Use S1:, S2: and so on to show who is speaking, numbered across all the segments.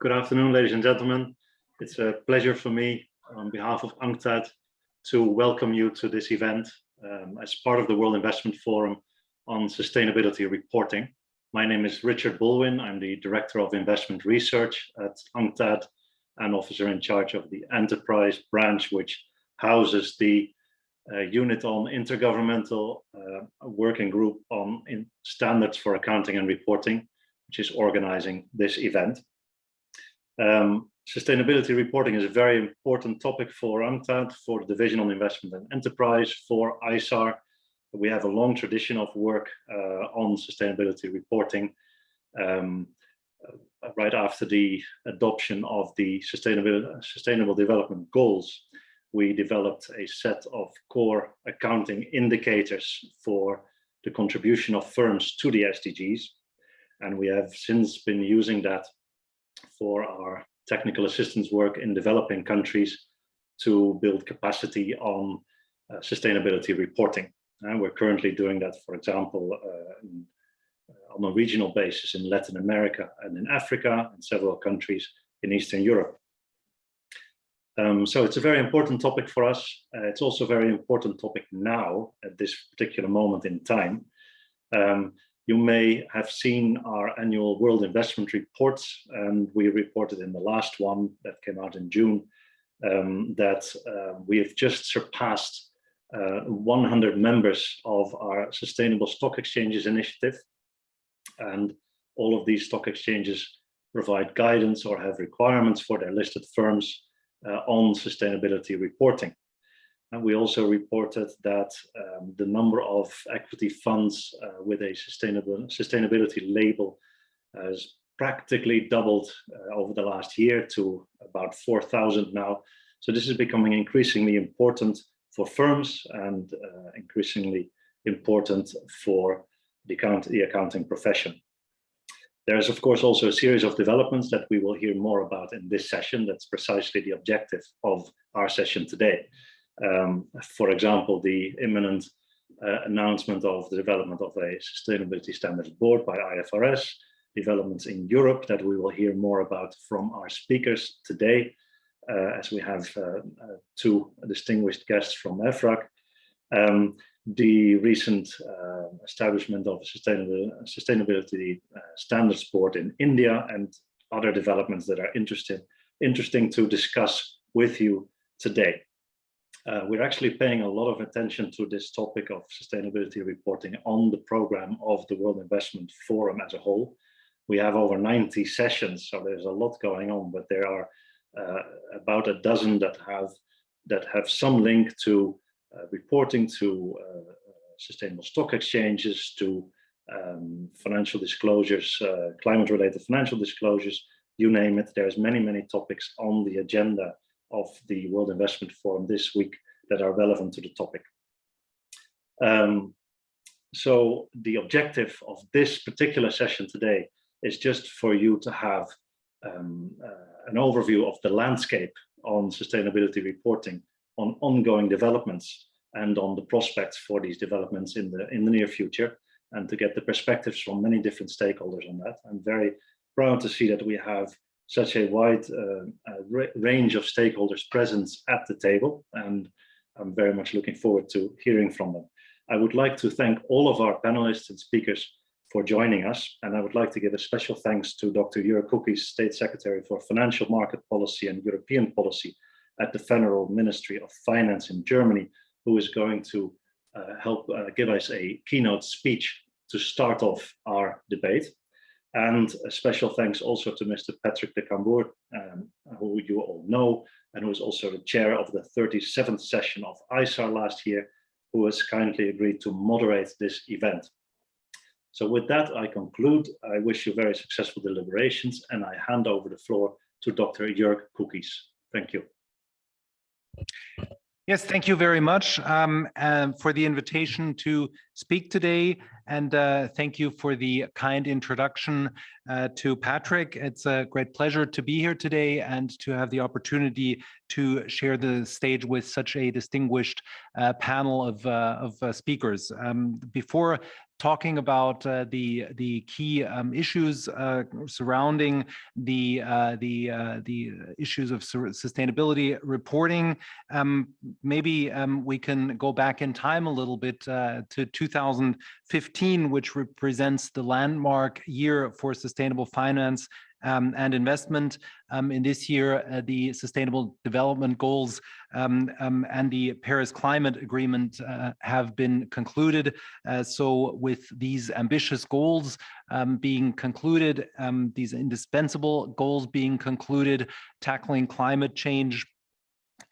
S1: Good afternoon, ladies and gentlemen. It's a pleasure for me, on behalf of UNCTAD, to welcome you to this event as part of the World Investment Forum on Sustainability Reporting. My name is Richard Bulwin. I'm the Director of Investment Research at UNCTAD and officer in charge of the Enterprise branch, which houses the unit on intergovernmental working group on standards for accounting and reporting, which is organizing this event. Sustainability reporting is a very important topic for UNCTAD, for the Division on Investment and Enterprise, for ISAR. We have a long tradition of work on sustainability reporting. Right after the adoption of the Sustainable Development Goals, we developed a set of core accounting indicators for the contribution of firms to the SDGs. And we have since been using that for our technical assistance work in developing countries to build capacity on sustainability reporting. And we're currently doing that, for example, on a regional basis in Latin America and in Africa and several countries in Eastern Europe. So it's a very important topic for us. It's also a very important topic now at this particular moment in time. You may have seen our annual World Investment Reports, and we reported in the last one that came out in June that we have just surpassed 100 members of our Sustainable Stock Exchanges initiative. And all of these stock exchanges provide guidance or have requirements for their listed firms on sustainability reporting. And we also reported that the number of equity funds with a sustainability label has practically doubled over the last year to about 4,000 now. So this is becoming increasingly important for firms and increasingly important for the accounting profession. There's of course also a series of developments that we will hear more about in this session. That's precisely the objective of our session today. For example, the imminent announcement of the development of a Sustainability Standards Board by IFRS, developments in Europe that we will hear more about from our speakers today, as we have two distinguished guests from EFRAG. The recent establishment of a Sustainability Standards Board in India and other developments that are interesting to discuss with you today. We're actually paying a lot of attention to this topic of sustainability reporting on the program of the World Investment Forum as a whole. We have over 90 sessions, so there's a lot going on, but there are about a dozen that have some link to reporting, to sustainable stock exchanges, to financial disclosures, climate-related financial disclosures, you name it. There's many topics on the agenda of the World Investment Forum this week that are relevant to the topic. So the objective of this particular session today is just for you to have an overview of the landscape on sustainability reporting, on ongoing developments, and on the prospects for these developments in the near future, and to get the perspectives from many different stakeholders on that. I'm very proud to see that we have such a wide range of stakeholders present at the table, and I'm very much looking forward to hearing from them. I would like to thank all of our panelists and speakers for joining us, and I would like to give a special thanks to Dr. Jörg Kukies, State Secretary for Financial Market Policy and European Policy at the Federal Ministry of Finance in Germany, who is going to help give us a keynote speech to start off our debate. And a special thanks also to Mr. Patrick de Cambour, who you all know, and who is also the chair of the 37th session of ISAR last year, who has kindly agreed to moderate this event. So with that, I conclude. I wish you very successful deliberations, and I hand over the floor to Dr. Jörg Kukies. Thank you.
S2: Yes, thank you very much for the invitation to speak today, and thank you for the kind introduction to Patrick. It's a great pleasure to be here today and to have the opportunity to share the stage with such a distinguished panel of speakers. Before talking about the key issues surrounding the issues of sustainability reporting. Maybe we can go back in time a little bit to 2015, which represents the landmark year for sustainable finance and investment. In this year, the Sustainable Development Goals and the Paris Climate Agreement have been concluded. So with these ambitious goals being concluded, these indispensable goals being concluded, tackling climate change,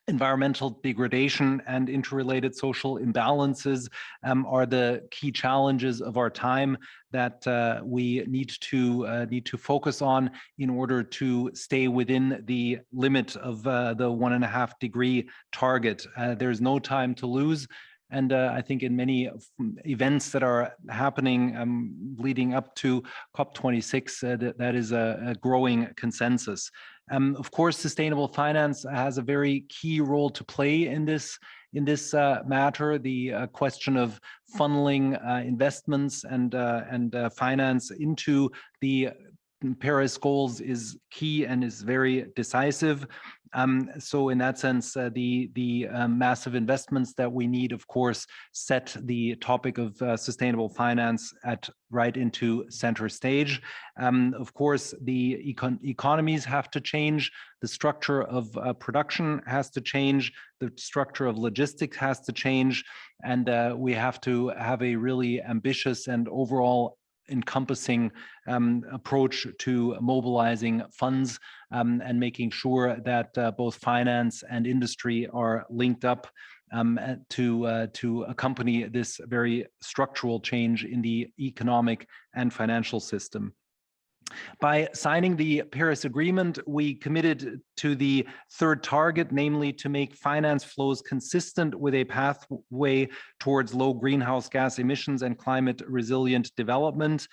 S2: environmental degradation, and interrelated social imbalances are the key challenges of our time that we need to focus on in order to stay within the limit of the 1.5 degree target. There's no time to lose. And I think in many events that are happening leading up to COP26, that is a growing consensus. Of course, sustainable finance has a very key role to play in this matter. The question of funneling investments and finance into the Paris goals is key and is very decisive. So in that sense, the massive investments that we need, of course, set the topic of sustainable finance right into center stage. Of course, the economies have to change. The structure of production has to change. The structure of logistics has to change. And we have to have a really ambitious and overall encompassing approach to mobilizing funds and making sure that both finance and industry are linked up to accompany this very structural change in the economic and financial system. By signing the Paris Agreement, we committed to the third target, namely to make finance flows consistent with a pathway towards low greenhouse gas emissions and climate resilient development.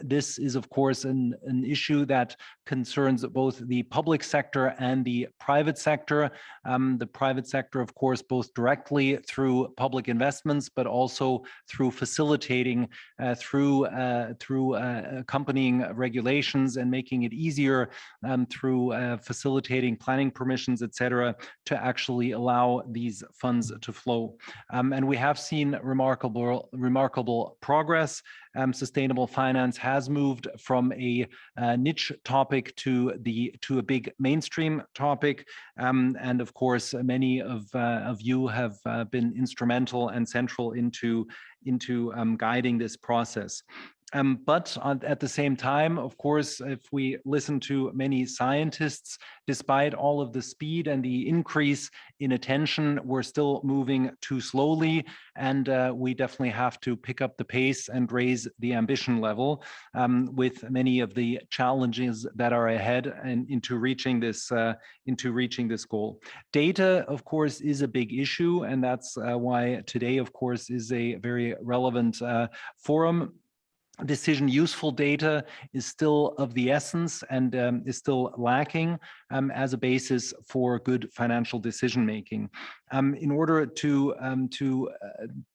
S2: This is, of course, an issue that concerns both the public sector and the private sector. The private sector, of course, both directly through public investments, but also through facilitating, through accompanying regulations and making it easier through facilitating planning permissions, etc., to actually allow these funds to flow. And we have seen remarkable progress. Sustainable finance has moved from a niche topic to a big mainstream topic, and of course, many of you have been instrumental and central into guiding this process. But at the same time, of course, if we listen to many scientists, despite all of the speed and the increase in attention, we're still moving too slowly, and we definitely have to pick up the pace and raise the ambition level with many of the challenges that are ahead and into reaching this goal. Data, of course, is a big issue, and that's why today, of course, is a very relevant forum. Decision useful data is still of the essence and is still lacking as a basis for good financial decision making. In order to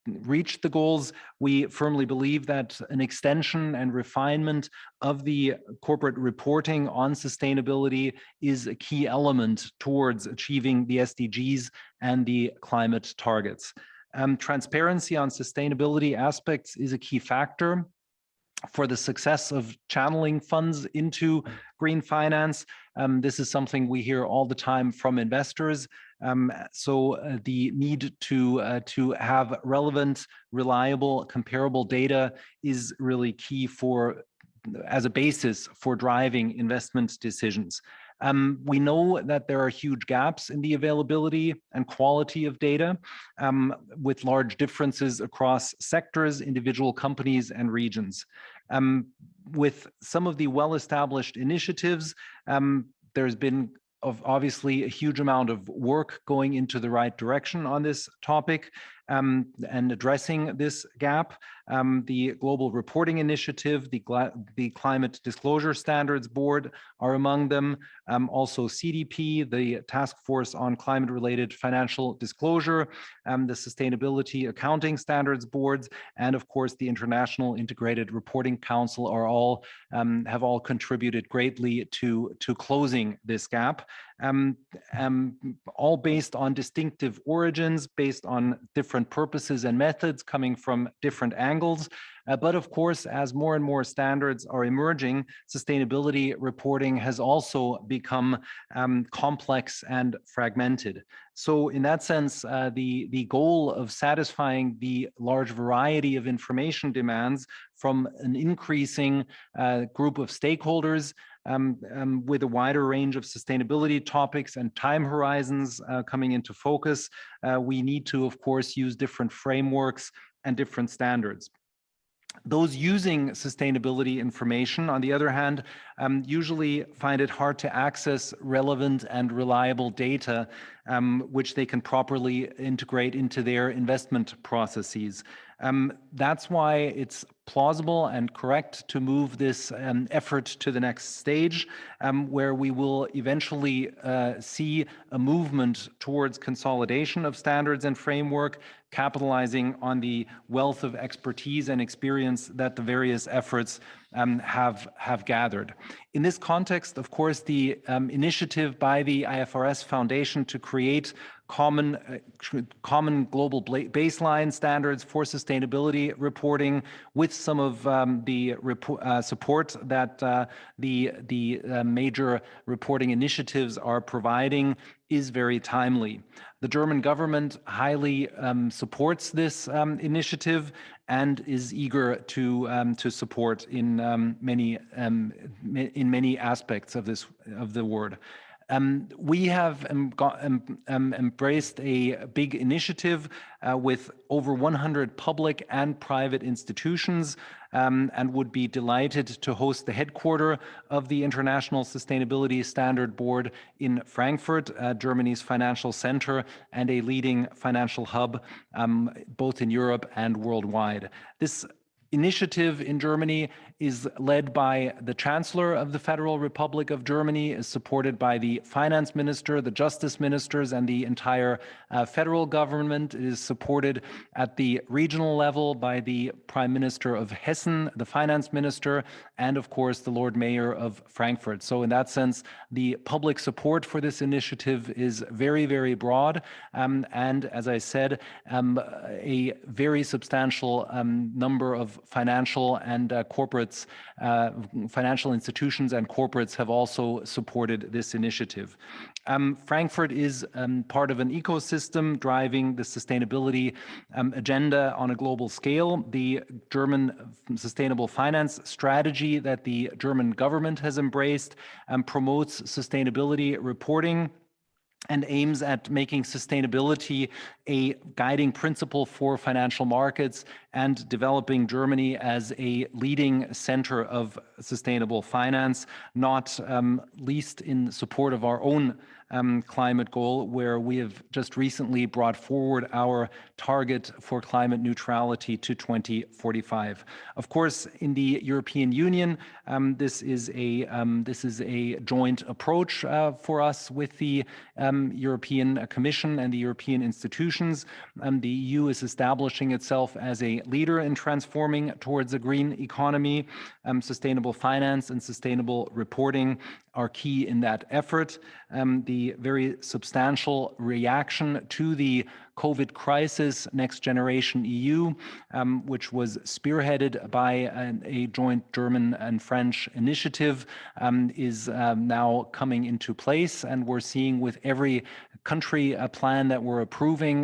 S2: reach the goals, we firmly believe that an extension and refinement of the corporate reporting on sustainability is a key element towards achieving the SDGs and the climate targets. Transparency on sustainability aspects is a key factor for the success of channeling funds into green finance. This is something we hear all the time from investors. So the need to have relevant, reliable, comparable data is really key as a basis for driving investment decisions. We know that there are huge gaps in the availability and quality of data with large differences across sectors, individual companies, and regions. With some of the well-established initiatives, there's been obviously a huge amount of work going into the right direction on this topic. and addressing this gap. The Global Reporting Initiative, the Climate Disclosure Standards Board are among them. Also CDP, the Task Force on Climate-Related Financial Disclosure, the Sustainability Accounting Standards Boards, and of course the International Integrated Reporting Council are all have all contributed greatly to closing this gap. All based on distinctive origins, based on different purposes and methods coming from different angles. But of course, as more and more standards are emerging, sustainability reporting has also become complex and fragmented. So in that sense, the goal of satisfying the large variety of information demands from an increasing group of stakeholders with a wider range of sustainability topics and time horizons coming into focus, we need to, of course, use different frameworks and different standards. Those using sustainability information, on the other hand, usually find it hard to access relevant and reliable data, which they can properly integrate into their investment processes. That's why it's plausible and correct to move this effort to the next stage, where we will eventually see a movement towards consolidation of standards and framework, capitalizing on the wealth of expertise and experience that the various efforts have gathered. In this context, of course, the initiative by the IFRS Foundation to create common global baseline standards for sustainability reporting, with some of the support that the major reporting initiatives are providing, is very timely. The German government highly supports this initiative and is eager to support in many aspects of the word. We have embraced a big initiative with over 100 public and private institutions, and would be delighted to host the headquarters of the International Sustainability Standard Board in Frankfurt, Germany's financial center and a leading financial hub, both in Europe and worldwide. This initiative in Germany is led by the Chancellor of the Federal Republic of Germany, is supported by the Finance Minister, the Justice Ministers, and the entire federal government. It is supported at the regional level by the Prime Minister of Hessen, the Finance Minister, and of course the Lord Mayor of Frankfurt. So in that sense, the public support for this initiative is very, very broad. And as I said, a very substantial number of financial and financial institutions and corporates have also supported this initiative. Frankfurt is part of an ecosystem driving the sustainability agenda on a global scale. The German sustainable finance strategy that the German government has embraced promotes sustainability reporting and aims at making sustainability a guiding principle for financial markets and developing Germany as a leading center of sustainable finance, not least in support of our own climate goal, where we have just recently brought forward our target for climate neutrality to 2045. Of course, in the European Union, this is a joint approach for us with the European Commission and the European institutions. The EU is establishing itself as a leader in transforming towards a green economy. Sustainable finance and sustainable reporting are key in that effort. The very substantial reaction to the COVID crisis, Next Generation EU, which was spearheaded by a joint German and French initiative, is now coming into place. And we're seeing with every country plan that we're approving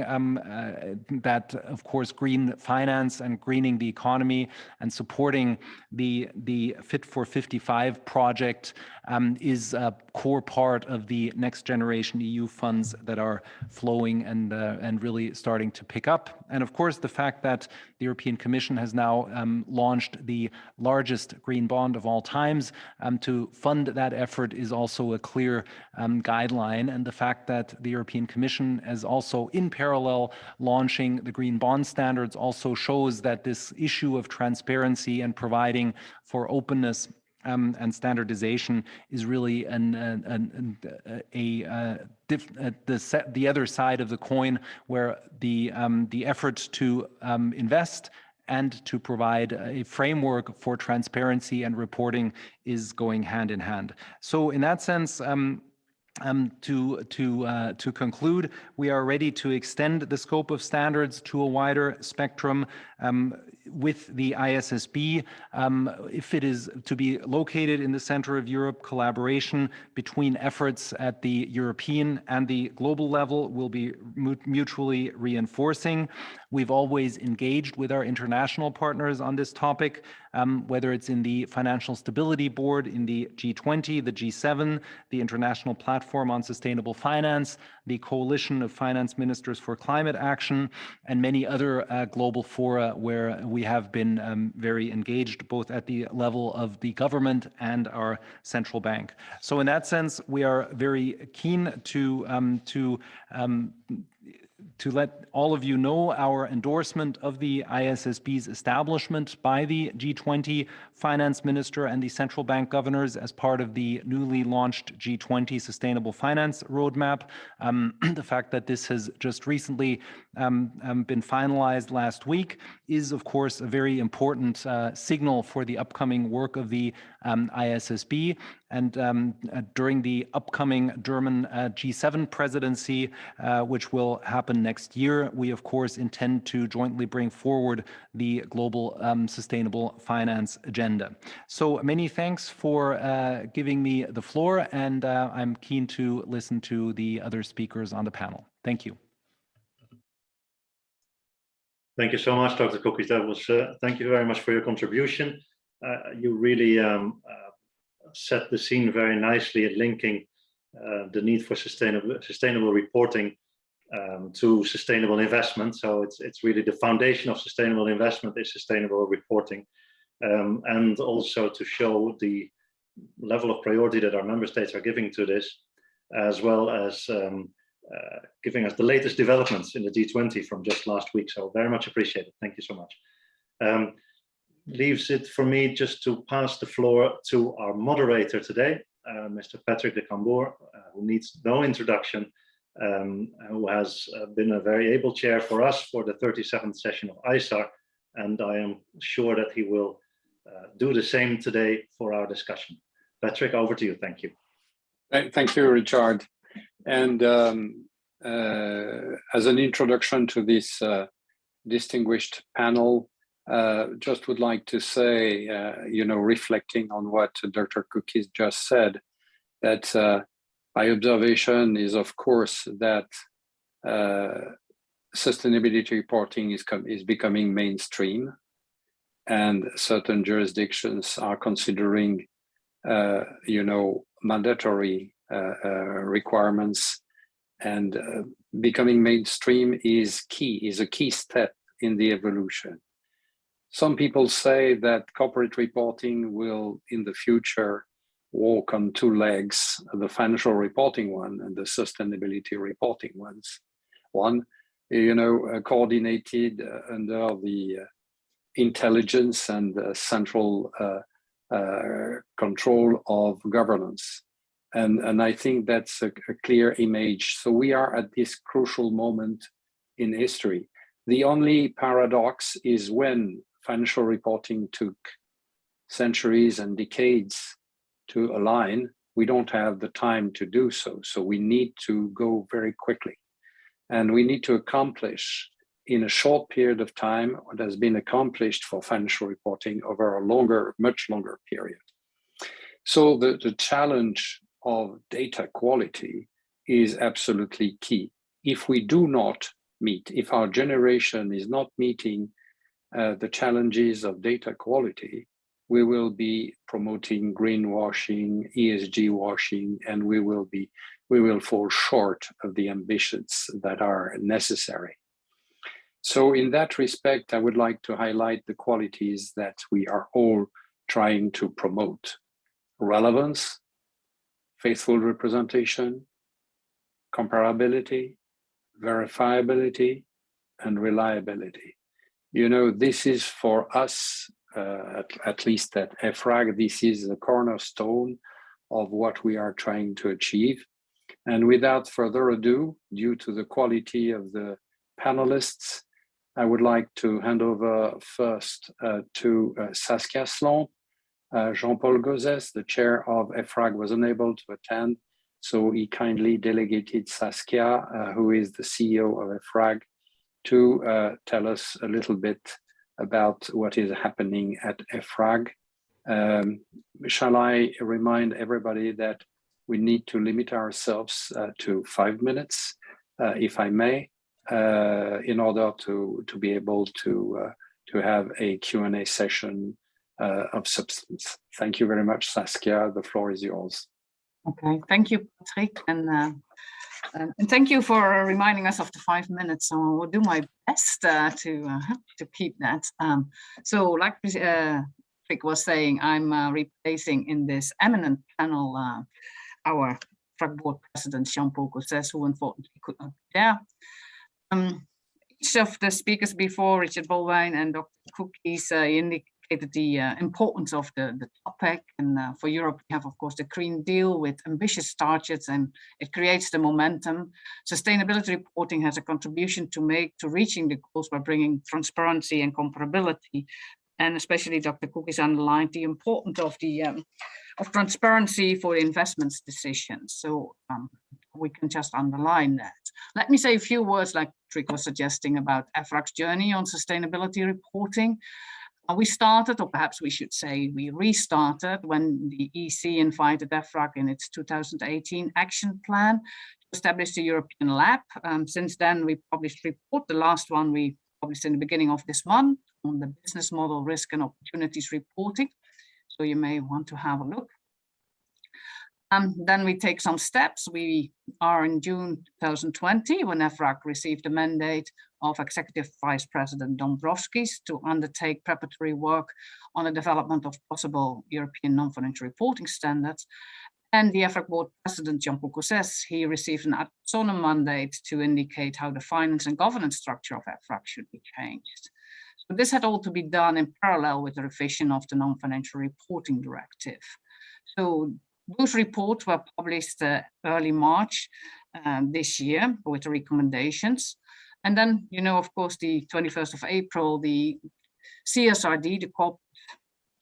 S2: that, of course, green finance and greening the economy and supporting the Fit for 55 project is a core part of the Next Generation EU funds that are flowing and really starting to pick up. And of course, the fact that the European Commission has now launched the largest green bond of all times to fund that effort is also a clear guideline. And the fact that the European Commission is also in parallel launching the green bond standards also shows that this issue of transparency and providing for openness and standardization is really the other side of the coin, where the effort to invest and to provide a framework for transparency and reporting is going hand in hand. So in that sense, to conclude, we are ready to extend the scope of standards to a wider spectrum with the ISSB. If it is to be located in the center of Europe, collaboration between efforts at the European and the global level will be mutually reinforcing. We've always engaged with our international partners on this topic, whether it's in the Financial Stability Board, in the G20, the G7, the International Platform on Sustainable Finance, the Coalition of Finance Ministers for Climate Action, and many other global fora where we have been very engaged, both at the level of the government and our central bank. So in that sense, we are very keen to let all of you know our endorsement of the ISSB's establishment by the G20 finance minister and the central bank governors as part of the newly launched G20 Sustainable Finance Roadmap. The fact that this has just recently been finalized last week is, of course, a very important signal for the upcoming work of the ISSB. And during the upcoming German G7 presidency, which will happen next year, we, of course, intend to jointly bring forward the global sustainable finance agenda. So many thanks for giving me the floor, and I'm keen to listen to the other speakers on the panel. Thank you.
S1: Thank you so much, Dr. Kukis. That was, thank you very much for your contribution. You really set the scene very nicely at linking the need for sustainable reporting to sustainable investment. So it's really the foundation of sustainable investment is sustainable reporting, and also to show the level of priority that our member states are giving to this, as well as giving us the latest developments in the G20 from just last week. So very much appreciated. Thank you so much. Leaves it for me just to pass the floor to our moderator today, Mr. Patrick de Cambour, who needs no introduction, who has been a very able chair for us for the 37th session of ISAR, and I am sure that he will do the same today for our discussion. Patrick, over to you. Thank you.
S3: Thank you, Richard. And as an introduction to this distinguished panel, just would like to say, reflecting on what Dr. Kukis just said, that my observation is, of course, that sustainability reporting is becoming mainstream, and certain jurisdictions are considering, mandatory requirements, and becoming mainstream is a key step in the evolution. Some people say that corporate reporting will, in the future, walk on two legs, the financial reporting one and the sustainability reporting ones. One, coordinated under the intelligence and central control of governance. And I think that's a clear image. So we are at this crucial moment in history. The only paradox is when financial reporting took centuries and decades to align, we don't have the time to do so. So we need to go very quickly. And we need to accomplish in a short period of time what has been accomplished for financial reporting over a much longer period. So the challenge of data quality is absolutely key. If we do not meet, if our generation is not meeting the challenges of data quality, we will be promoting greenwashing, ESG washing, and we will fall short of the ambitions that are necessary. So in that respect, I would like to highlight the qualities that we are all trying to promote: relevance, faithful representation, comparability, verifiability, and reliability. You know, this is for us, at least at EFRAG, this is the cornerstone of what we are trying to achieve. And without further ado, due to the quality of the panelists, I would like to hand over first to Saskia Slomp. Jean-Paul Gauzès, the chair of EFRAG, was unable to attend, so he kindly delegated Saskia, who is the CEO of EFRAG, to tell us a little bit about what is happening at EFRAG. Shall I remind everybody that we need to limit ourselves to 5 minutes, if I may, in order to be able to have a Q&A session of substance. Thank you very much, Saskia. The floor is yours.
S4: Okay, thank you, Patrick, and thank you for reminding us of the 5 minutes. So I will do my best to keep that. So, like Patrick was saying, I'm replacing in this eminent panel our EFRAG board president Jean-Paul Gauzès, who unfortunately could not be there. Each of the speakers before, Richard Bolwijn and Dr. Cookies, indicated the importance of the topic. And for Europe, we have, of course, the Green Deal with ambitious targets, and it creates the momentum. Sustainability reporting has a contribution to make to reaching the goals by bringing transparency and comparability. And especially Dr. Cookies underlined the importance of transparency for investments decisions. So we can just underline that. Let me say a few words, like Patrick was suggesting, about EFRAG's journey on sustainability reporting. We started, or perhaps we should say we restarted, when the EC invited EFRAG in its 2018 action plan to establish the European lab. Since then, we published a report. The last one we published in the beginning of this month on the business model risk and opportunities reporting. So you may want to have a look. Then we take some steps. We are in June 2020 when EFRAG received a mandate of Executive Vice President Dombrovskis to undertake preparatory work on the development of possible European non-financial reporting standards. And the EFRAG board president Jean-Paul Gauzès, he received an ad personam mandate to indicate how the finance and governance structure of EFRAG should be changed. So this had all to be done in parallel with the revision of the non-financial reporting directive. So those reports were published early March this year with the recommendations. And then, you know, of course, the 21st of April, the CSRD, the Corporate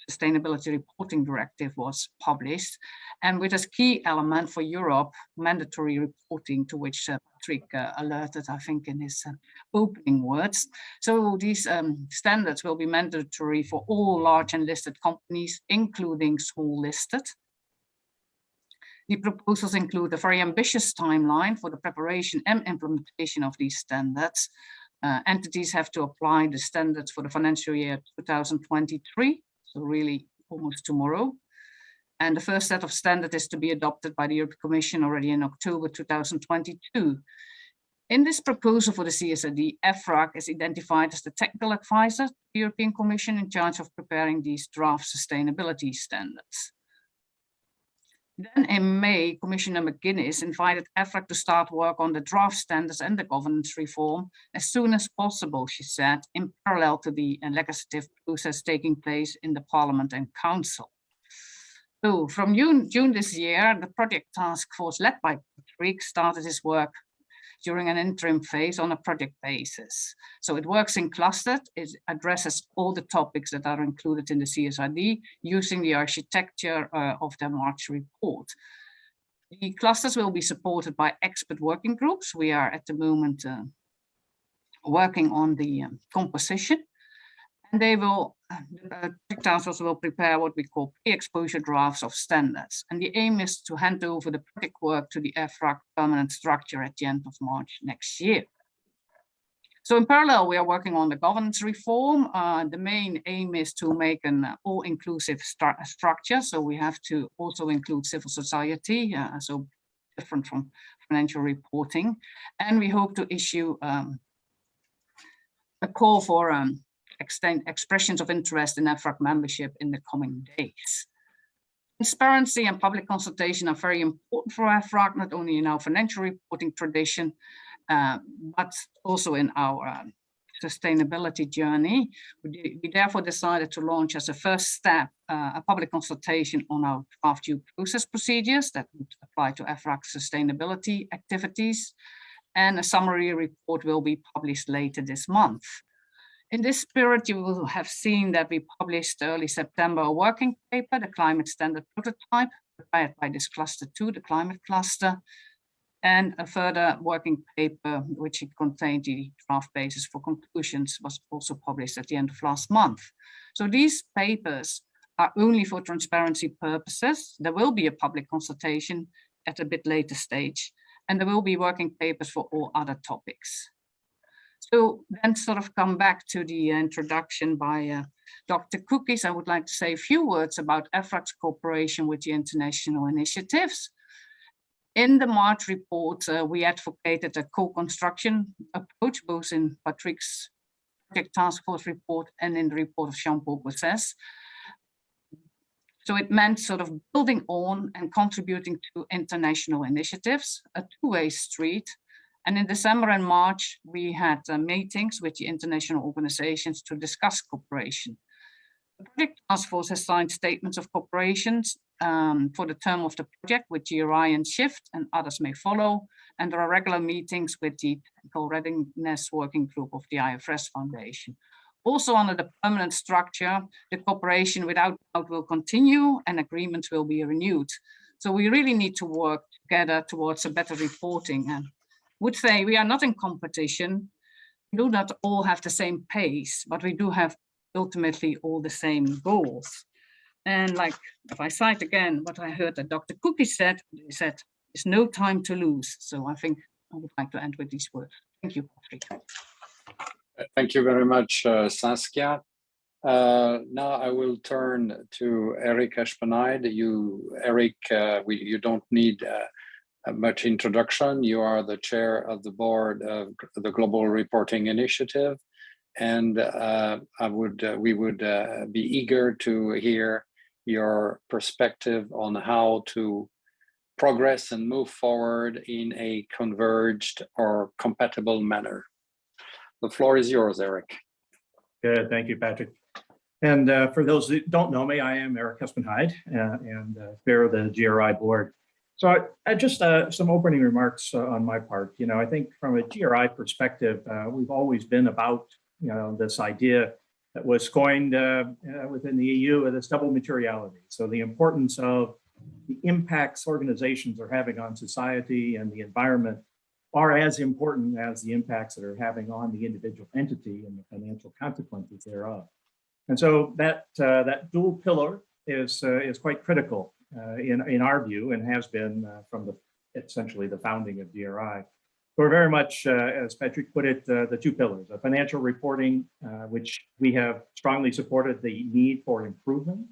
S4: Sustainability Reporting Directive, was published, and with as key element for Europe, mandatory reporting, to which Patrick alerted, I think, in his opening words. So these standards will be mandatory for all large and listed companies, including small listed. The proposals include a very ambitious timeline for the preparation and implementation of these standards. Entities have to apply the standards for the financial year 2023, so really almost tomorrow. And the first set of standards is to be adopted by the European Commission already in October 2022. In this proposal for the CSRD, EFRAG is identified as the technical advisor to the European Commission in charge of preparing these draft sustainability standards. Then in May, Commissioner McGuinness invited EFRAG to start work on the draft standards and the governance reform as soon as possible, she said, in parallel to the legislative process taking place in the Parliament and Council. So from June this year, the project task force led by Patrick started his work during an interim phase on a project basis. So it works in clusters. It addresses all the topics that are included in the CSRD using the architecture of the March report. The clusters will be supported by expert working groups. We are at the moment working on the composition, and they will, project task force will prepare what we call pre-exposure drafts of standards. And the aim is to hand over the project work to the EFRAG permanent structure at the end of March next year. So in parallel, we are working on the governance reform. The main aim is to make an all-inclusive structure. So we have to also include civil society, so different from financial reporting. And we hope to issue a call for expressions of interest in EFRAG membership in the coming days. Transparency and public consultation are very important for EFRAG, not only in our financial reporting tradition, but also in our sustainability journey. We therefore decided to launch as a first step a public consultation on our draft due process procedures that would apply to EFRAG sustainability activities, and a summary report will be published later this month. In this spirit, you will have seen that we published early September a working paper, the Climate Standard Prototype, prepared by this cluster 2, the climate cluster, and a further working paper, which contained the draft basis for conclusions, was also published at the end of last month. So these papers are only for transparency purposes. There will be a public consultation at a bit later stage, and there will be working papers for all other topics. So then sort of come back to the introduction by Dr. Cookies, I would like to say a few words about EFRAG's cooperation with the international initiatives. In the March report, we advocated a co-construction approach, both in Patrick's project task force report and in the report of Jean-Paul Gauzès. So it meant sort of building on and contributing to international initiatives, a two-way street. And in December and March, we had meetings with the international organizations to discuss cooperation. The project task force has signed statements of cooperation for the term of the project with GRI and SHIFT, and others may follow. And there are regular meetings with the Technical Readiness Working Group of the IFRS Foundation. Also under the permanent structure, the cooperation without doubt will continue and agreements will be renewed. So we really need to work together towards a better reporting. And would say we are not in competition. We do not all have the same pace, but we do have ultimately all the same goals. And like, if I cite again what I heard that Dr. Cookie said, he said, there's no time to lose. So I think I would like to end with these words. Thank you, Patrick.
S3: Thank you very much, Saskia. Now I will turn to Eric Espenide. Eric, you don't need much introduction. You are the chair of the board of the Global Reporting Initiative, and we would be eager to hear your perspective on how to progress and move forward in a converged or compatible manner. The floor is yours, Eric.
S5: Good, thank you, Patrick. And for those who don't know me, I am Eric Espenide and chair of the GRI board. So I just some opening remarks on my part. You know, I think from a GRI perspective, we've always been about, you know, this idea that was coined within the EU of this double materiality. So the importance of the impacts organizations are having on society and the environment are as important as the impacts that are having on the individual entity and the financial consequences thereof. And so that dual pillar is quite critical in our view, and has been from essentially the founding of GRI. We're very much, as Patrick put it, the two pillars: of financial reporting, which we have strongly supported the need for improvement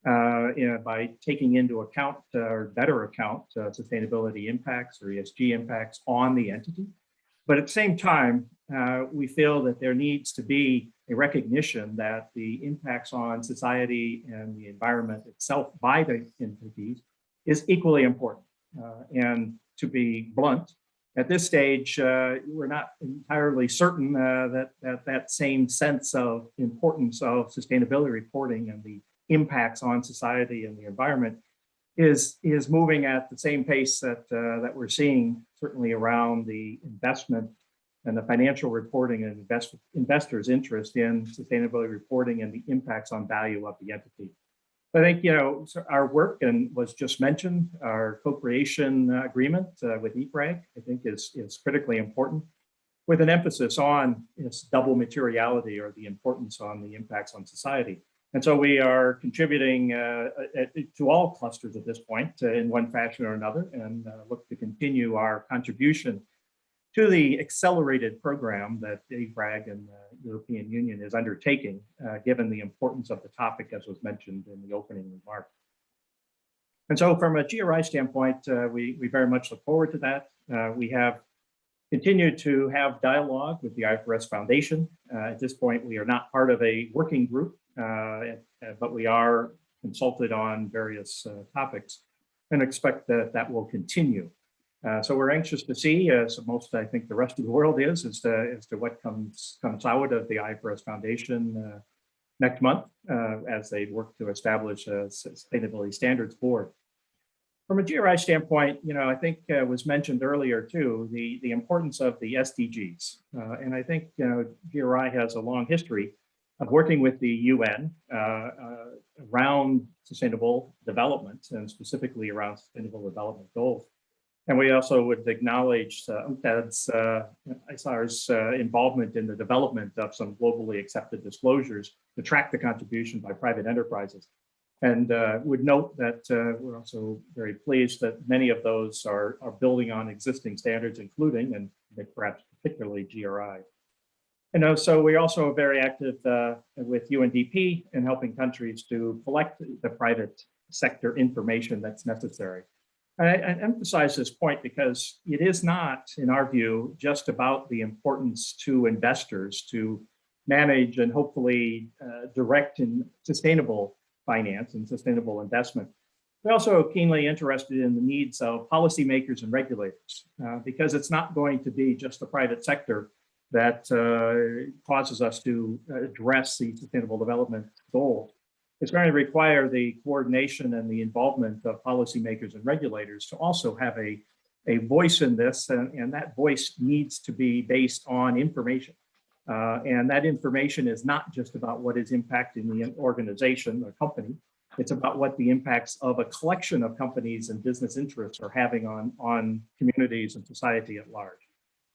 S5: by taking into account or better account sustainability impacts or ESG impacts on the entity. But at the same time, we feel that there needs to be a recognition that the impacts on society and the environment itself by the entities is equally important. And to be blunt, at this stage, we're not entirely certain that same sense of importance of sustainability reporting and the impacts on society and the environment is moving at the same pace that we're seeing certainly around the investment and the financial reporting and investors' interest in sustainability reporting and the impacts on value of the entity. I think, you know, our work, and was just mentioned, our co-creation agreement with EFRAG, I think is critically important, with an emphasis on its double materiality or the importance on the impacts on society. And so we are contributing to all clusters at this point in one fashion or another, and look to continue our contribution to the accelerated program that IFRAG and the European Union is undertaking, given the importance of the topic, as was mentioned in the opening remarks. And so from a GRI standpoint, we very much look forward to that. We have continued to have dialogue with the IFRS Foundation. At this point, we are not part of a working group, but we are consulted on various topics and expect that that will continue. So we're anxious to see, as most, I think, the rest of the world is, as to what comes out of the IFRS Foundation next month as they work to establish a sustainability standards board. From a GRI standpoint, I think was mentioned earlier too, the importance of the SDGs. And I think, GRI has a long history of working with the UN around sustainable development and specifically around sustainable development goals. And we also would acknowledge UNCTAD's ISAR's involvement in the development of some globally accepted disclosures to track the contribution by private enterprises. And would note that we're also very pleased that many of those are building on existing standards, including, and perhaps particularly, GRI. And so we're also very active with UNDP in helping countries to collect the private sector information that's necessary. I emphasize this point because it is not, in our view, just about the importance to investors to manage and hopefully direct in sustainable finance and sustainable investment. We're also keenly interested in the needs of policymakers and regulators because it's not going to be just the private sector that causes us to address the sustainable development goals. It's going to require the coordination and the involvement of policymakers and regulators to also have a voice in this, and that voice needs to be based on information. And that information is not just about what is impacting the organization or company, it's about what the impacts of a collection of companies and business interests are having on communities and society at large.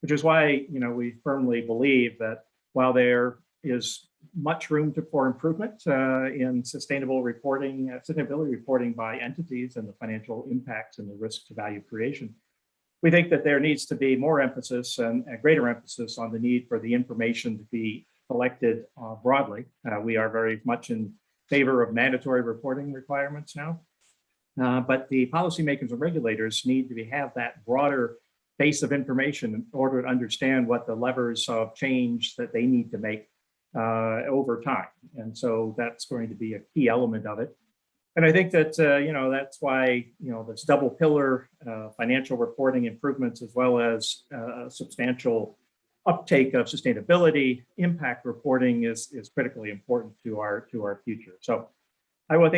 S5: Which is why we firmly believe that while there is much room for improvement in sustainable reporting, sustainability reporting by entities and the financial impacts and the risk to value creation, we think that there needs to be more emphasis and a greater emphasis on the need for the information to be collected broadly. We are very much in favor of mandatory reporting requirements now, but the policymakers and regulators need to have that broader base of information in order to understand what the levers of change that they need to make over time. And so that's going to be a key element of it. And I think that, that's why, this double pillar financial reporting improvements, as well as substantial uptake of sustainability impact reporting is critically important to our future. So I will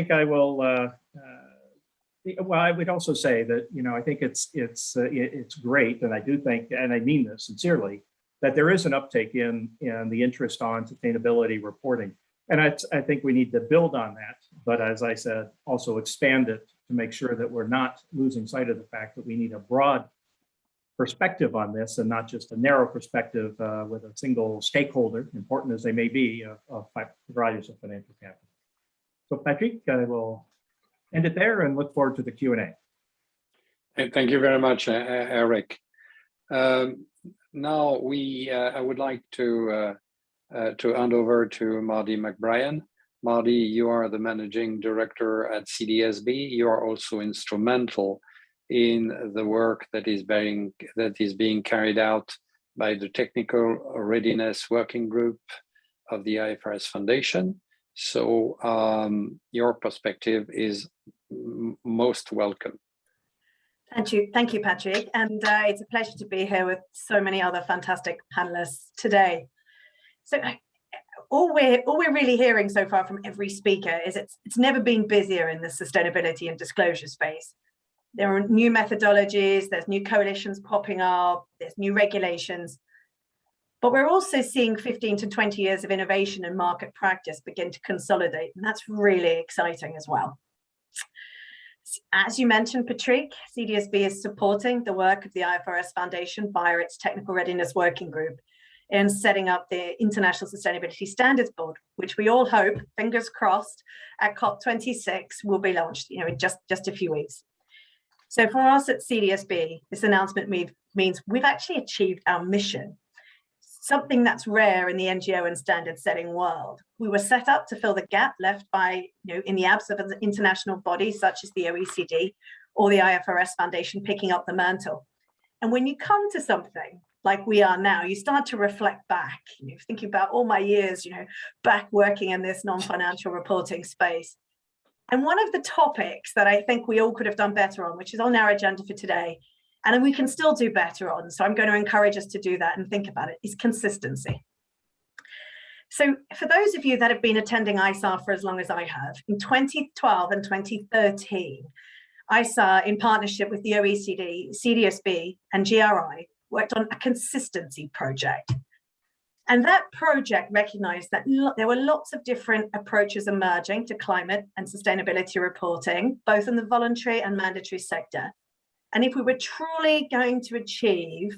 S5: well, I would also say that, I think it's great, and I do think, and I mean this sincerely, that there is an uptake in the interest on sustainability reporting. And I think we need to build on that, but as I said, also expand it to make sure that we're not losing sight of the fact that we need a broad perspective on this and not just a narrow perspective with a single stakeholder, important as they may be, of providers of financial capital. So Patrick, I will end it there and look forward to the Q&A.
S3: Thank you very much, Eric. Now I would like to hand over to Mardy McBrien. Mardy, you are the managing director at Cdsb. You are also instrumental in the work that is being carried out by the Technical Readiness Working Group of the IFRS Foundation. So your perspective is most welcome.
S6: Thank you, Patrick. And it's a pleasure to be here with so many other fantastic panelists today. So all we're really hearing so far from every speaker is it's never been busier in the sustainability and disclosure space. There are new methodologies, there's new coalitions popping up, there's new regulations. But we're also seeing 15 to 20 years of innovation and market practice begin to consolidate, and that's really exciting as well. As you mentioned, Patrick, Cdsb is supporting the work of the IFRS Foundation via its Technical Readiness Working Group in setting up the International Sustainability Standards Board, which we all hope, fingers crossed, at COP26 will be launched in just a few weeks. So for us at CDSB, this announcement means we've actually achieved our mission, something that's rare in the NGO and standard setting world. We were set up to fill the gap left by, in the absence of an international body such as the OECD or the IFRS Foundation picking up the mantle. And when you come to something like we are now, you start to reflect back, thinking about all my years, back working in this non-financial reporting space. And one of the topics that I think we all could have done better on, which is on our agenda for today, and we can still do better on, so I'm going to encourage us to do that and think about it, is consistency. So for those of you that have been attending ISAR for as long as I have, in 2012 and 2013, ISAR, in partnership with the OECD, CDSB, and GRI, worked on a consistency project. And that project recognized that there were lots of different approaches emerging to climate and sustainability reporting, both in the voluntary and mandatory sector. And if we were truly going to achieve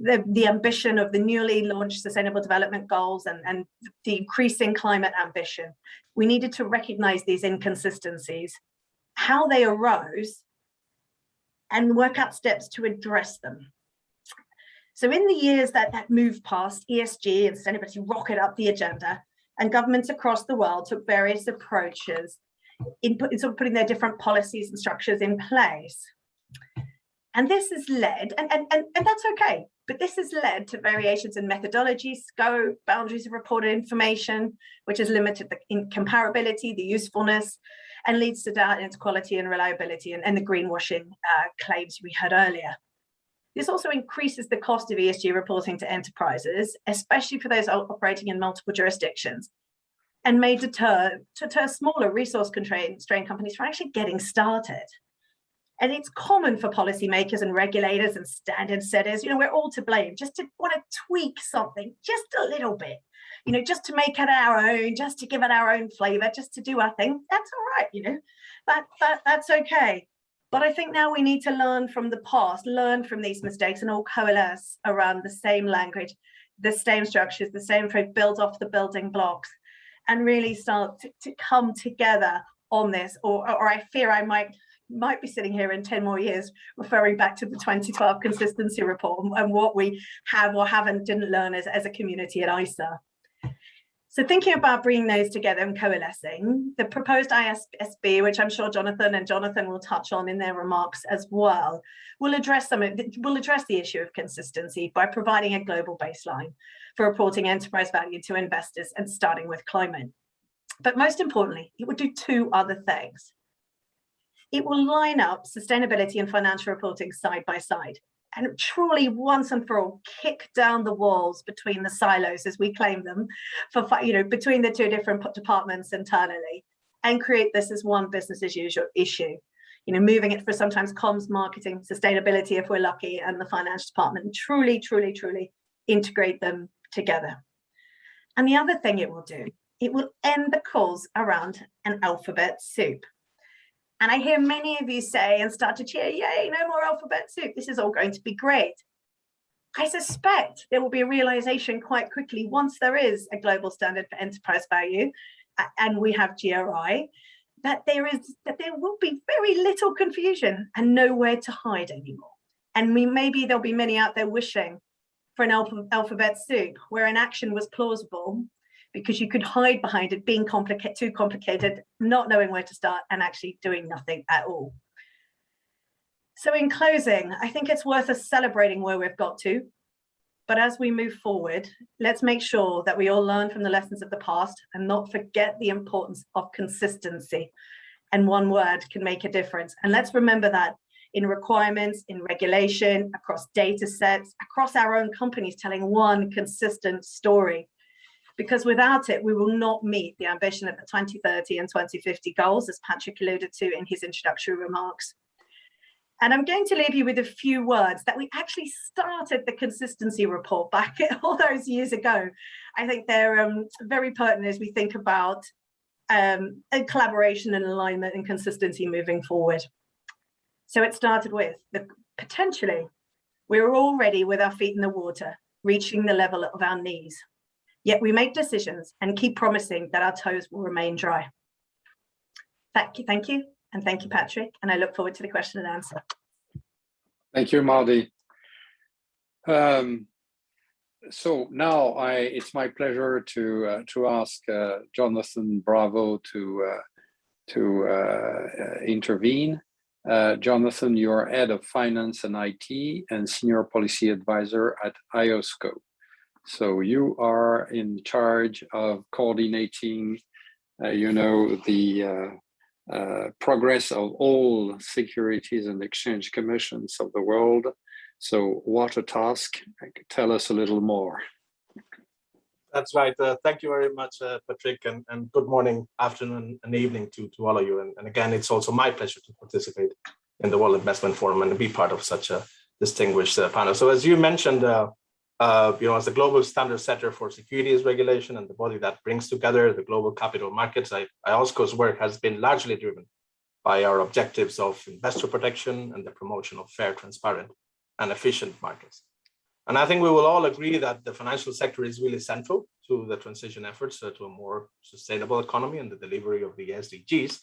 S6: the ambition of the newly launched Sustainable Development Goals and the increasing climate ambition, we needed to recognize these inconsistencies, how they arose, and work out steps to address them. So in the years that moved past, ESG and sustainability rocket up the agenda, and governments across the world took various approaches in sort of putting their different policies and structures in place. And this has led, and that's okay, but this has led to variations in methodology, scope, boundaries of reported information, which has limited the comparability, the usefulness, and leads to doubt into quality and reliability and the greenwashing claims we heard earlier. This also increases the cost of ESG reporting to enterprises, especially for those operating in multiple jurisdictions, and may deter smaller resource-constrained companies from actually getting started. And it's common for policymakers and regulators and standard setters, we're all to blame, just to want to tweak something just a little bit, just to make it our own, just to give it our own flavor, just to do our thing. That's all right, that's okay. But I think now we need to learn from the past, learn from these mistakes, and all coalesce around the same language, the same structures, the same build off the building blocks, and really start to come together on this. Or I fear I might be sitting here in 10 more years referring back to the 2012 consistency report and what we have or didn't learn as a community at ISAR. So thinking about bringing those together and coalescing, the proposed ISB, which I'm sure Jonathan will touch on in their remarks as well, will address the issue of consistency by providing a global baseline for reporting enterprise value to investors and starting with climate. But most importantly, it would do two other things. It will line up sustainability and financial reporting side by side, and truly once and for all kick down the walls between the silos, as we claim them, between the two different departments internally, and create this as one business as usual issue. Moving it for sometimes comms, marketing, sustainability if we're lucky, and the finance department, and truly integrate them together. And the other thing it will do, it will end the calls around an alphabet soup. And I hear many of you say and start to cheer, yay, no more alphabet soup. This is all going to be great. I suspect there will be a realization quite quickly once there is a global standard for enterprise value and we have GRI, that there will be very little confusion and nowhere to hide anymore. And maybe there'll be many out there wishing for an alphabet soup where an action was plausible because you could hide behind it being too complicated, not knowing where to start, and actually doing nothing at all. So in closing, I think it's worth us celebrating where we've got to. But as we move forward, let's make sure that we all learn from the lessons of the past and not forget the importance of consistency. And one word can make a difference. And let's remember that in requirements, in regulation, across data sets, across our own companies, telling one consistent story. Because without it, we will not meet the ambition of the 2030 and 2050 goals, as Patrick alluded to in his introductory remarks. And I'm going to leave you with a few words that we actually started the consistency report back all those years ago. I think they're very pertinent as we think about collaboration and alignment and consistency moving forward. So it started with potentially, we're already with our feet in the water, reaching the level of our knees. Yet we make decisions and keep promising that our toes will remain dry. Thank you. And thank you, Patrick. And I look forward to the question and answer.
S3: Thank you, Mardi. So now it's my pleasure to ask Jonathan Bravo to intervene. Jonathan, you're head of finance and IT and senior policy advisor at IOSCO. So you are in charge of coordinating, the progress of all securities and exchange commissions of the world. So what a task. Tell us a little more.
S7: That's right. Thank you very much, Patrick, and good morning, afternoon, and evening to all of you. And again, it's also my pleasure to participate in the World Investment Forum and to be part of such a distinguished panel. So as you mentioned, as the global standard setter for securities regulation and the body that brings together the global capital markets, IOSCO's work has been largely driven by our objectives of investor protection and the promotion of fair, transparent, and efficient markets. And I think we will all agree that the financial sector is really central to the transition efforts to a more sustainable economy and the delivery of the SDGs.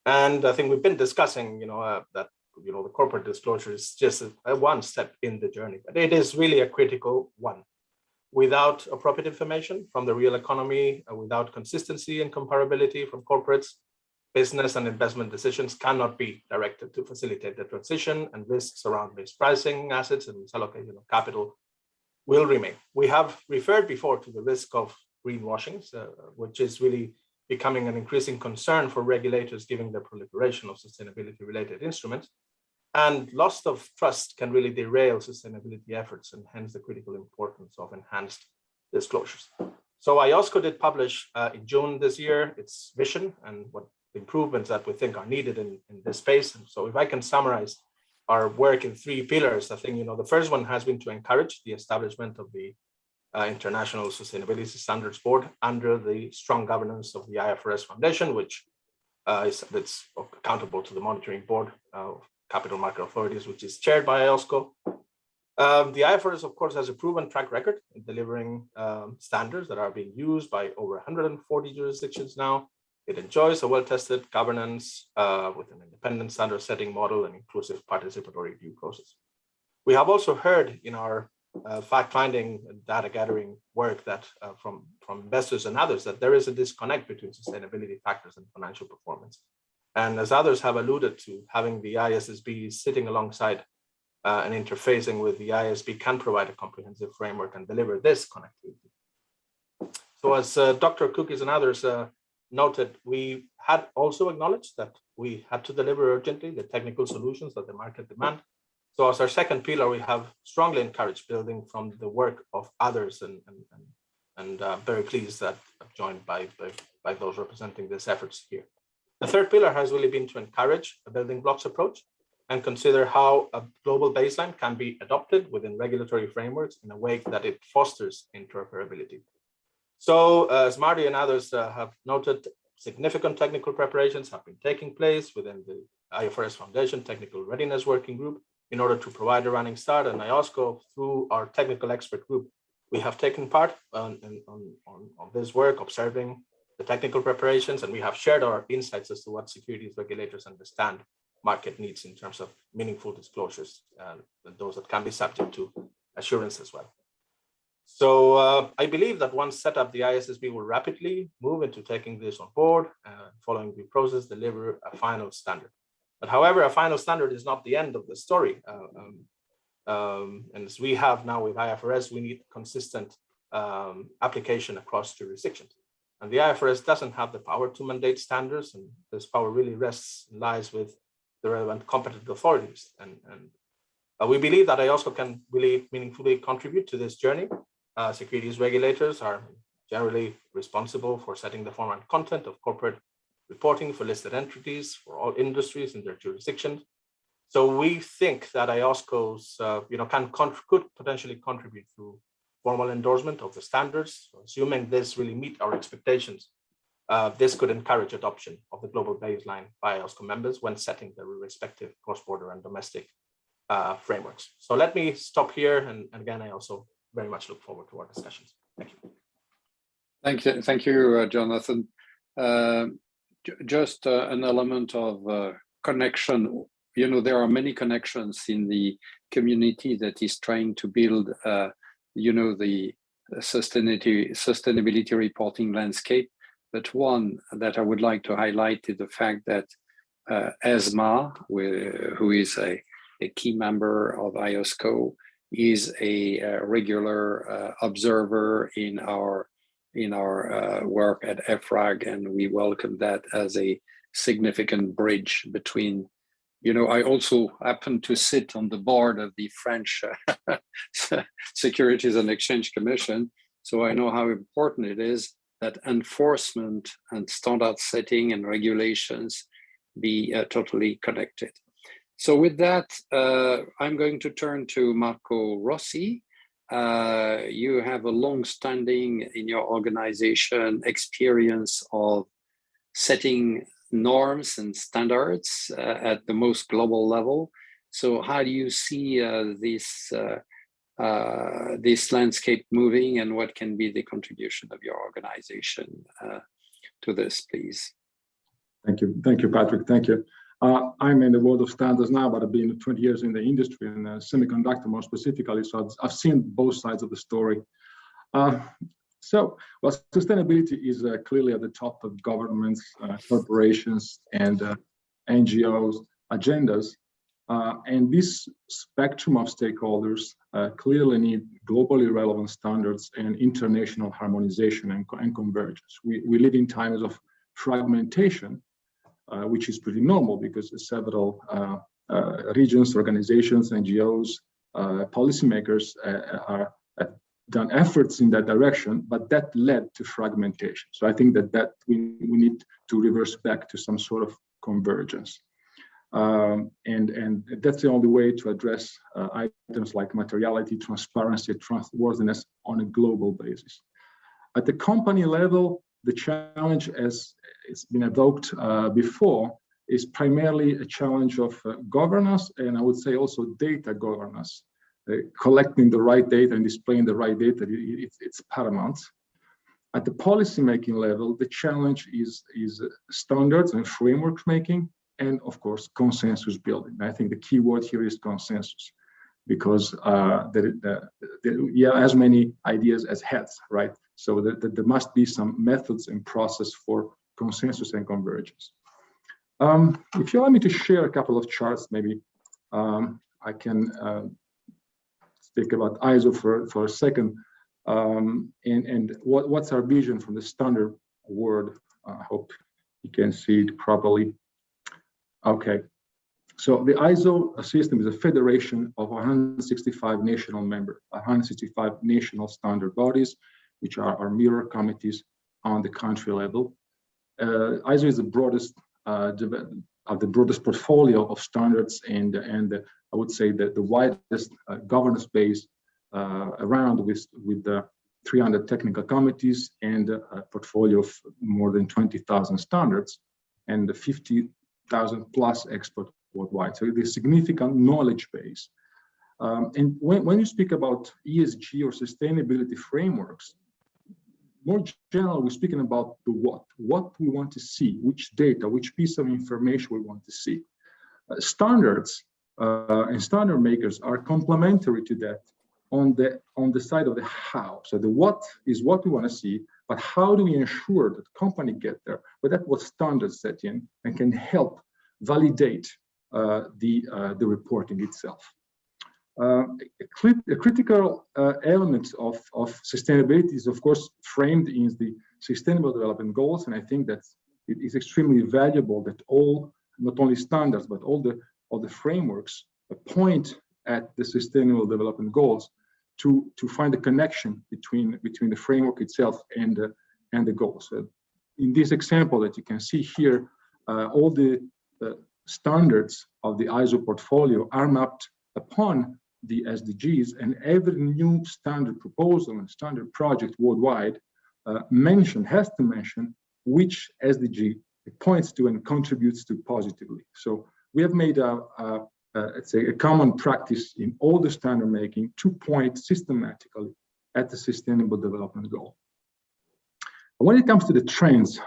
S7: And I think we've been discussing, that the corporate disclosure is just a one step in the journey, but it is really a critical one. Without appropriate information from the real economy, without consistency and comparability from corporates, business and investment decisions cannot be directed to facilitate the transition, and risks around mispricing assets and misallocation of capital will remain. We have referred before to the risk of greenwashing, which is really becoming an increasing concern for regulators given the proliferation of sustainability-related instruments. And loss of trust can really derail sustainability efforts, and hence the critical importance of enhanced disclosures. So IOSCO did publish in June this year its vision and what improvements that we think are needed in this space. And so if I can summarize our work in 3 pillars, I think the first one has been to encourage the establishment of the International Sustainability Standards Board under the strong governance of the IFRS Foundation, which it's accountable to the Monitoring Board of Capital Market Authorities, which is chaired by IOSCO. The IFRS, of course, has a proven track record in delivering standards that are being used by over 140 jurisdictions now. It enjoys a well-tested governance with an independent standard setting model and inclusive participatory review process. We have also heard in our fact-finding and data gathering work that from investors and others that there is a disconnect between sustainability factors and financial performance. And as others have alluded to, having the ISSB sitting alongside and interfacing with the ISB can provide a comprehensive framework and deliver this connectivity. So as Dr. Cookies and others noted, we had also acknowledged that we had to deliver urgently the technical solutions that the market demand. So as our second pillar, we have strongly encouraged building from the work of others, and very pleased that I'm joined by those representing these efforts here. The third pillar has really been to encourage a building blocks approach and consider how a global baseline can be adopted within regulatory frameworks in a way that it fosters interoperability. So as Marty and others have noted, significant technical preparations have been taking place within the IFRS Foundation Technical Readiness Working Group in order to provide a running start. And IOSCO, through our technical expert group, we have taken part on this work, observing the technical preparations, and we have shared our insights as to what securities regulators understand market needs in terms of meaningful disclosures, and those that can be subject to assurance as well. So I believe that once set up, the ISSB will rapidly move into taking this on board, following the process, deliver a final standard. But however, a final standard is not the end of the story. And as we have now with IFRS, we need consistent application across jurisdictions. And the IFRS doesn't have the power to mandate standards, and this power really lies with the relevant competent authorities. And we believe that IOSCO can really meaningfully contribute to this journey. Securities regulators are generally responsible for setting the format and content of corporate reporting for listed entities for all industries in their jurisdictions. So we think that IOSCO's could potentially contribute through formal endorsement of the standards. So assuming this really meet our expectations, this could encourage adoption of the global baseline by IOSCO members when setting their respective cross-border and domestic frameworks. So let me stop here, and again, I also very much look forward to our discussions. Thank you.
S3: Thank you, Jonathan. Just an element of connection. You know, there are many connections in the community that is trying to build, you know, the sustainability reporting landscape. But one that I would like to highlight is the fact that ESMA, who is a key member of IOSCO, is a regular observer in our work at EFRAG, and we welcome that as a significant bridge between, you know, I also happen to sit on the board of the French Securities and Exchange Commission, so I know how important it is that enforcement and standard setting and regulations be totally connected. So with that, I'm going to turn to Marco Rossi. You have a long-standing in your organization experience of setting norms and standards at the most global level. So how do you see this landscape moving, and what can be the contribution of your organization to this, please?
S8: Thank you, Patrick. Thank you. I'm in the world of standards now, but I've been 20 years in the industry and semiconductor more specifically, so I've seen both sides of the story. Well, sustainability is clearly at the top of governments, corporations, and NGOs' agendas. And this spectrum of stakeholders clearly need globally relevant standards and international harmonization and convergence. We live in times of fragmentation, which is pretty normal because several regions, organizations, NGOs, policymakers have done efforts in that direction, but that led to fragmentation. So I think that we need to reverse back to some sort of convergence. And that's the only way to address items like materiality, transparency, trustworthiness on a global basis. At the company level, the challenge, as it's been evoked before, is primarily a challenge of governance, and I would say also data governance. Collecting the right data and displaying the right data, it's paramount. At the policymaking level, the challenge is standards and framework making, and of course, consensus building. I think the key word here is consensus, because there are as many ideas as heads, right? So there must be some methods and process for consensus and convergence. If you allow me to share a couple of charts, maybe I can speak about ISO for a second, and what's our vision from the standard world. I hope you can see it properly. Okay, so the ISO system is a federation of 165 national members, 165 national standard bodies, which are our mirror committees on the country level. ISO is the broadest portfolio of standards, and I would say that the widest governance base around, with the 300 technical committees and a portfolio of more than 20,000 standards and the 50,000 plus experts worldwide. So it is a significant knowledge base. And when you speak about ESG or sustainability frameworks, more general, we're speaking about the what we want to see, which data, which piece of information we want to see. Standards and standard makers are complementary to that on the side of the how. So the what is what we want to see, but how do we ensure that company get there? But that's what standards set in and can help validate the reporting itself. A critical element of sustainability is, of course, framed in the Sustainable Development Goals, and I think that it is extremely valuable that all, not only standards, but all the frameworks point at the Sustainable Development Goals to find a connection between the framework itself and the goals. In this example that you can see here, all the standards of the ISO portfolio are mapped upon the SDGs, and every new standard proposal and standard project worldwide has to mention which SDG it points to and contributes to positively. So we have made let's say a common practice in all the standard making to point systematically at the Sustainable Development Goal. When it comes to the trends,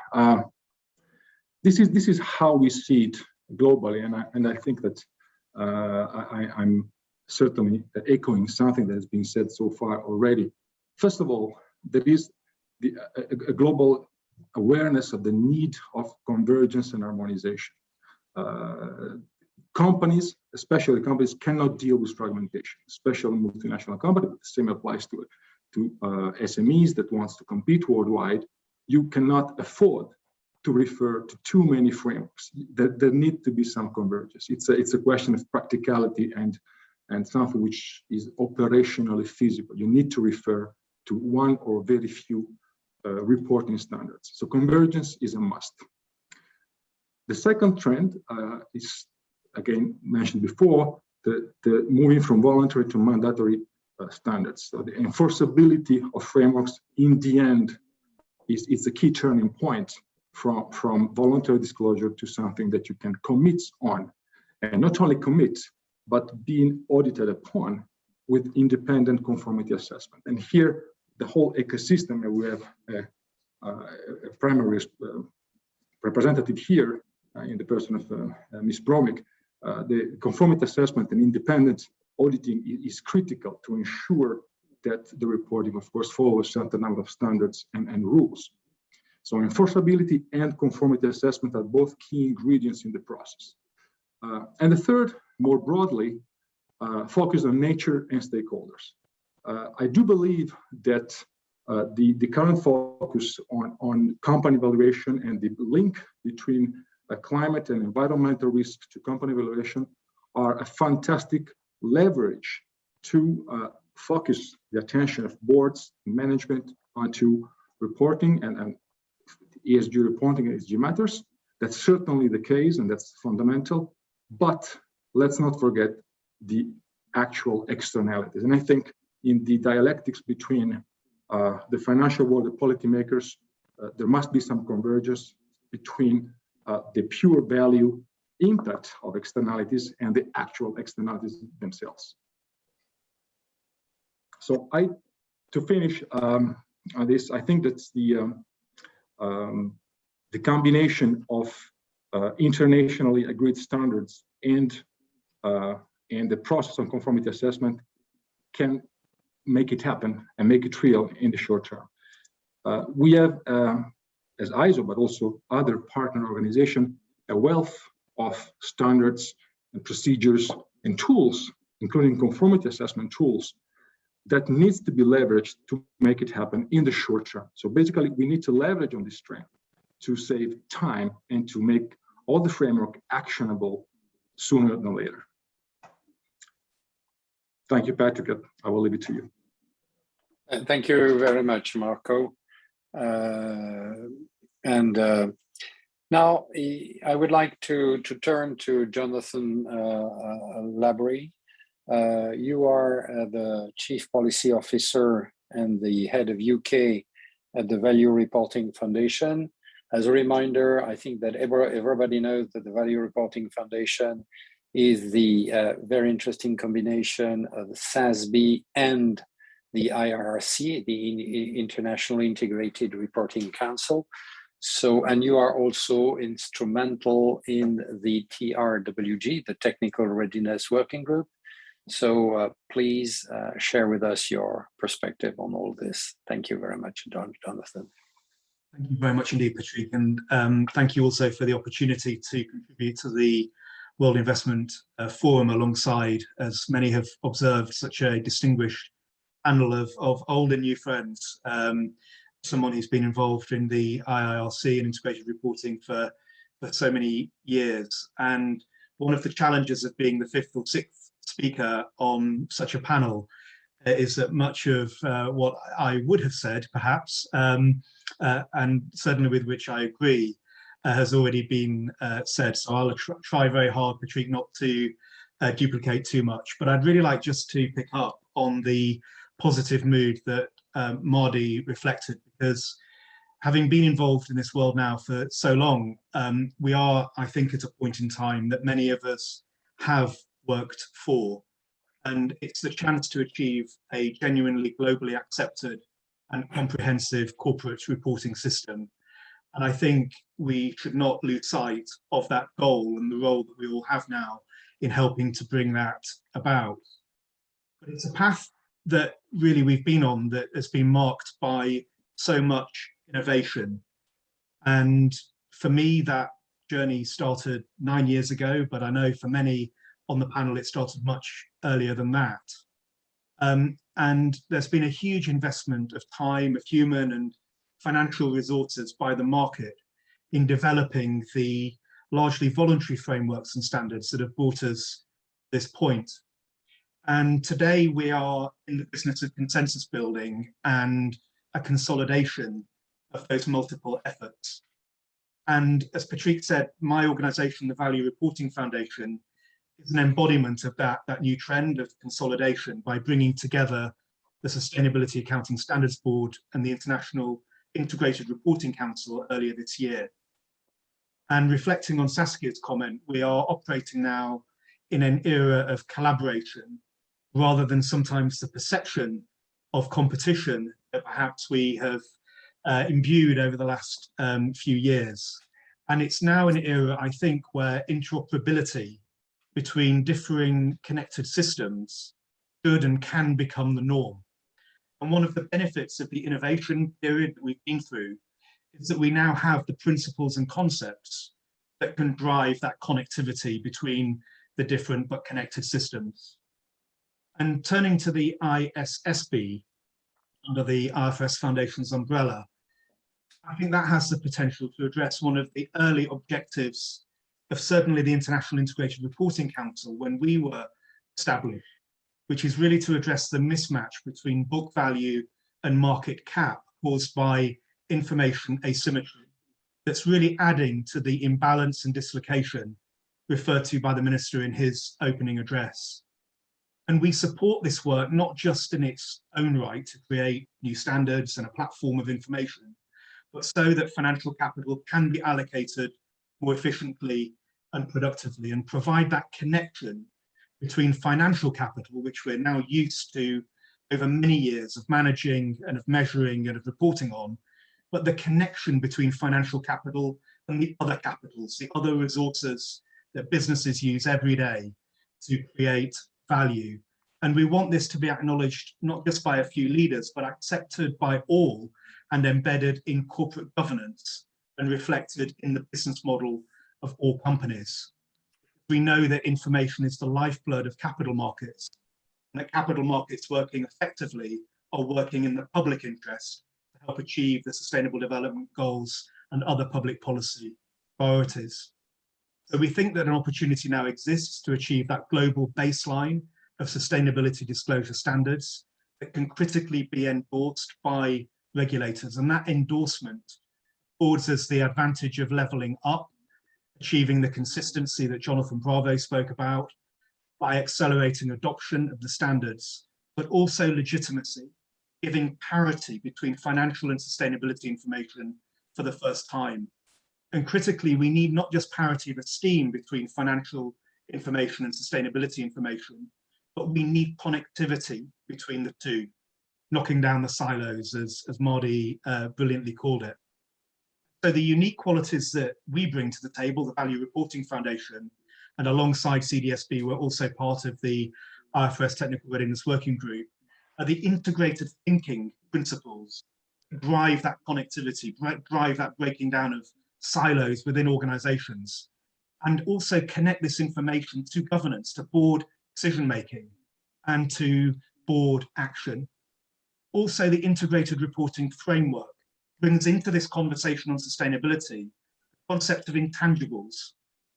S8: this is how we see it globally, and I think that I'm certainly echoing something that has been said so far already. First of all, there is a global awareness of the need of convergence and harmonization. Companies, especially companies, cannot deal with fragmentation, especially multinational companies. The same applies to SMEs that wants to compete worldwide. You cannot afford to refer to too many frameworks. There need to be some convergence. It's a question of practicality and something which is operationally feasible. You need to refer to one or very few reporting standards. So convergence is a must. The second trend is, again, mentioned before, the moving from voluntary to mandatory standards. So the enforceability of frameworks in the end is a key turning point from voluntary disclosure to something that you can commit on, and not only commit, but being audited upon with independent conformity assessment. And here, the whole ecosystem, and we have a primary representative here in the person of Ms. Bromik. The conformity assessment and independent auditing is critical to ensure that the reporting, of course, follows a certain number of standards and rules. So enforceability and conformity assessment are both key ingredients in the process. And the third, more broadly, focus on nature and stakeholders. I do believe that the current focus on company valuation and the link between climate and environmental risks to company valuation are a fantastic leverage to focus the attention of boards and management onto reporting and ESG reporting and ESG matters. That's certainly the case, and that's fundamental. But let's not forget the actual externalities. And I think in the dialectics between the financial world, the policymakers, there must be some convergence between the pure value impact of externalities and the actual externalities themselves. So to finish on this, I think that's the combination of internationally agreed standards and the process on conformity assessment can make it happen and make it real in the short term. We have, as ISO, but also other partner organizations, a wealth of standards and procedures and tools, including conformity assessment tools, that needs to be leveraged to make it happen in the short term. So basically, we need to leverage on this strength to save time and to make all the framework actionable sooner than later. Thank you, Patrick. I will leave it to you.
S3: Thank you very much, Marco. Now I would like to turn to Jonathan Labrie. You are the Chief Policy Officer and the head of UK at the Value Reporting Foundation. As a reminder, I think that everybody knows that the Value Reporting Foundation is the very interesting combination of the Cdsb and the IRRC, the International Integrated Reporting Council. So, and you are also instrumental in the TRWG, the Technical Readiness Working Group. So please share with us your perspective on all this. Thank you very much, Jonathan.
S9: Thank you very much indeed, Patrick. And thank you also for the opportunity to contribute to the World Investment Forum alongside, as many have observed, such a distinguished panel of old and new friends. Someone who's been involved in the IIRC and integrated reporting for so many years. And one of the challenges of being the fifth or sixth speaker on such a panel is that much of what I would have said, perhaps, and certainly with which I agree, has already been said. So I'll try very hard, Patrick, not to duplicate too much. But I'd really like just to pick up on the positive mood that Mardi reflected, because having been involved in this world now for so long, we are, I think, at a point in time that many of us have worked for. And it's the chance to achieve a genuinely globally accepted and comprehensive corporate reporting system. And I think we should not lose sight of that goal and the role that we all have now in helping to bring that about. But it's a path that really we've been on that has been marked by so much innovation. And for me, that journey started 9 years ago, but I know for many on the panel, it started much earlier than that. And there's been a huge investment of time, of human and financial resources by the market in developing the largely voluntary frameworks and standards that have brought us to this point. And today we are in the business of consensus building and a consolidation of those multiple efforts. And as Patrick said, my organization, the Value Reporting Foundation, is an embodiment of that new trend of consolidation by bringing together the Sustainability Accounting Standards Board and the International Integrated Reporting Council earlier this year. And reflecting on Saskia's comment, we are operating now in an era of collaboration rather than sometimes the perception of competition that perhaps we have imbued over the last few years. And it's now an era, I think, where interoperability between differing connected systems should and can become the norm. And one of the benefits of the innovation period that we've been through is that we now have the principles and concepts that can drive that connectivity between the different but connected systems. And turning to the ISSB under the IFRS Foundation's umbrella, I think that has the potential to address one of the early objectives of certainly the International Integrated Reporting Council when we were established, which is really to address the mismatch between book value and market cap caused by information asymmetry that's really adding to the imbalance and dislocation referred to by the Minister in his opening address. And we support this work not just in its own right to create new standards and a platform of information, but so that financial capital can be allocated more efficiently and productively and provide that connection between financial capital, which we're now used to over many years of managing and of measuring and of reporting on, but the connection between financial capital and the other capitals, the other resources that businesses use every day to create value. And we want this to be acknowledged not just by a few leaders, but accepted by all and embedded in corporate governance and reflected in the business model of all companies. We know that information is the lifeblood of capital markets, and that capital markets working effectively are working in the public interest to help achieve the Sustainable Development Goals and other public policy priorities. So we think that an opportunity now exists to achieve that global baseline of sustainability disclosure standards that can critically be endorsed by regulators. And that endorsement affords us the advantage of leveling up, achieving the consistency that Jonathan Bravo spoke about by accelerating adoption of the standards, but also legitimacy, giving parity between financial and sustainability information for the first time. And critically, we need not just parity of esteem between financial information and sustainability information, but we need connectivity between the two, knocking down the silos, as Marty brilliantly called it. So the unique qualities that we bring to the table, the Value Reporting Foundation, and alongside CDSB, we're also part of the IFRS Technical Readiness Working Group, are the integrated thinking principles that drive that connectivity, drive that breaking down of silos within organizations, and also connect this information to governance, to board decision-making, and to board action. Also, the integrated reporting framework brings into this conversation on sustainability the concept of intangibles,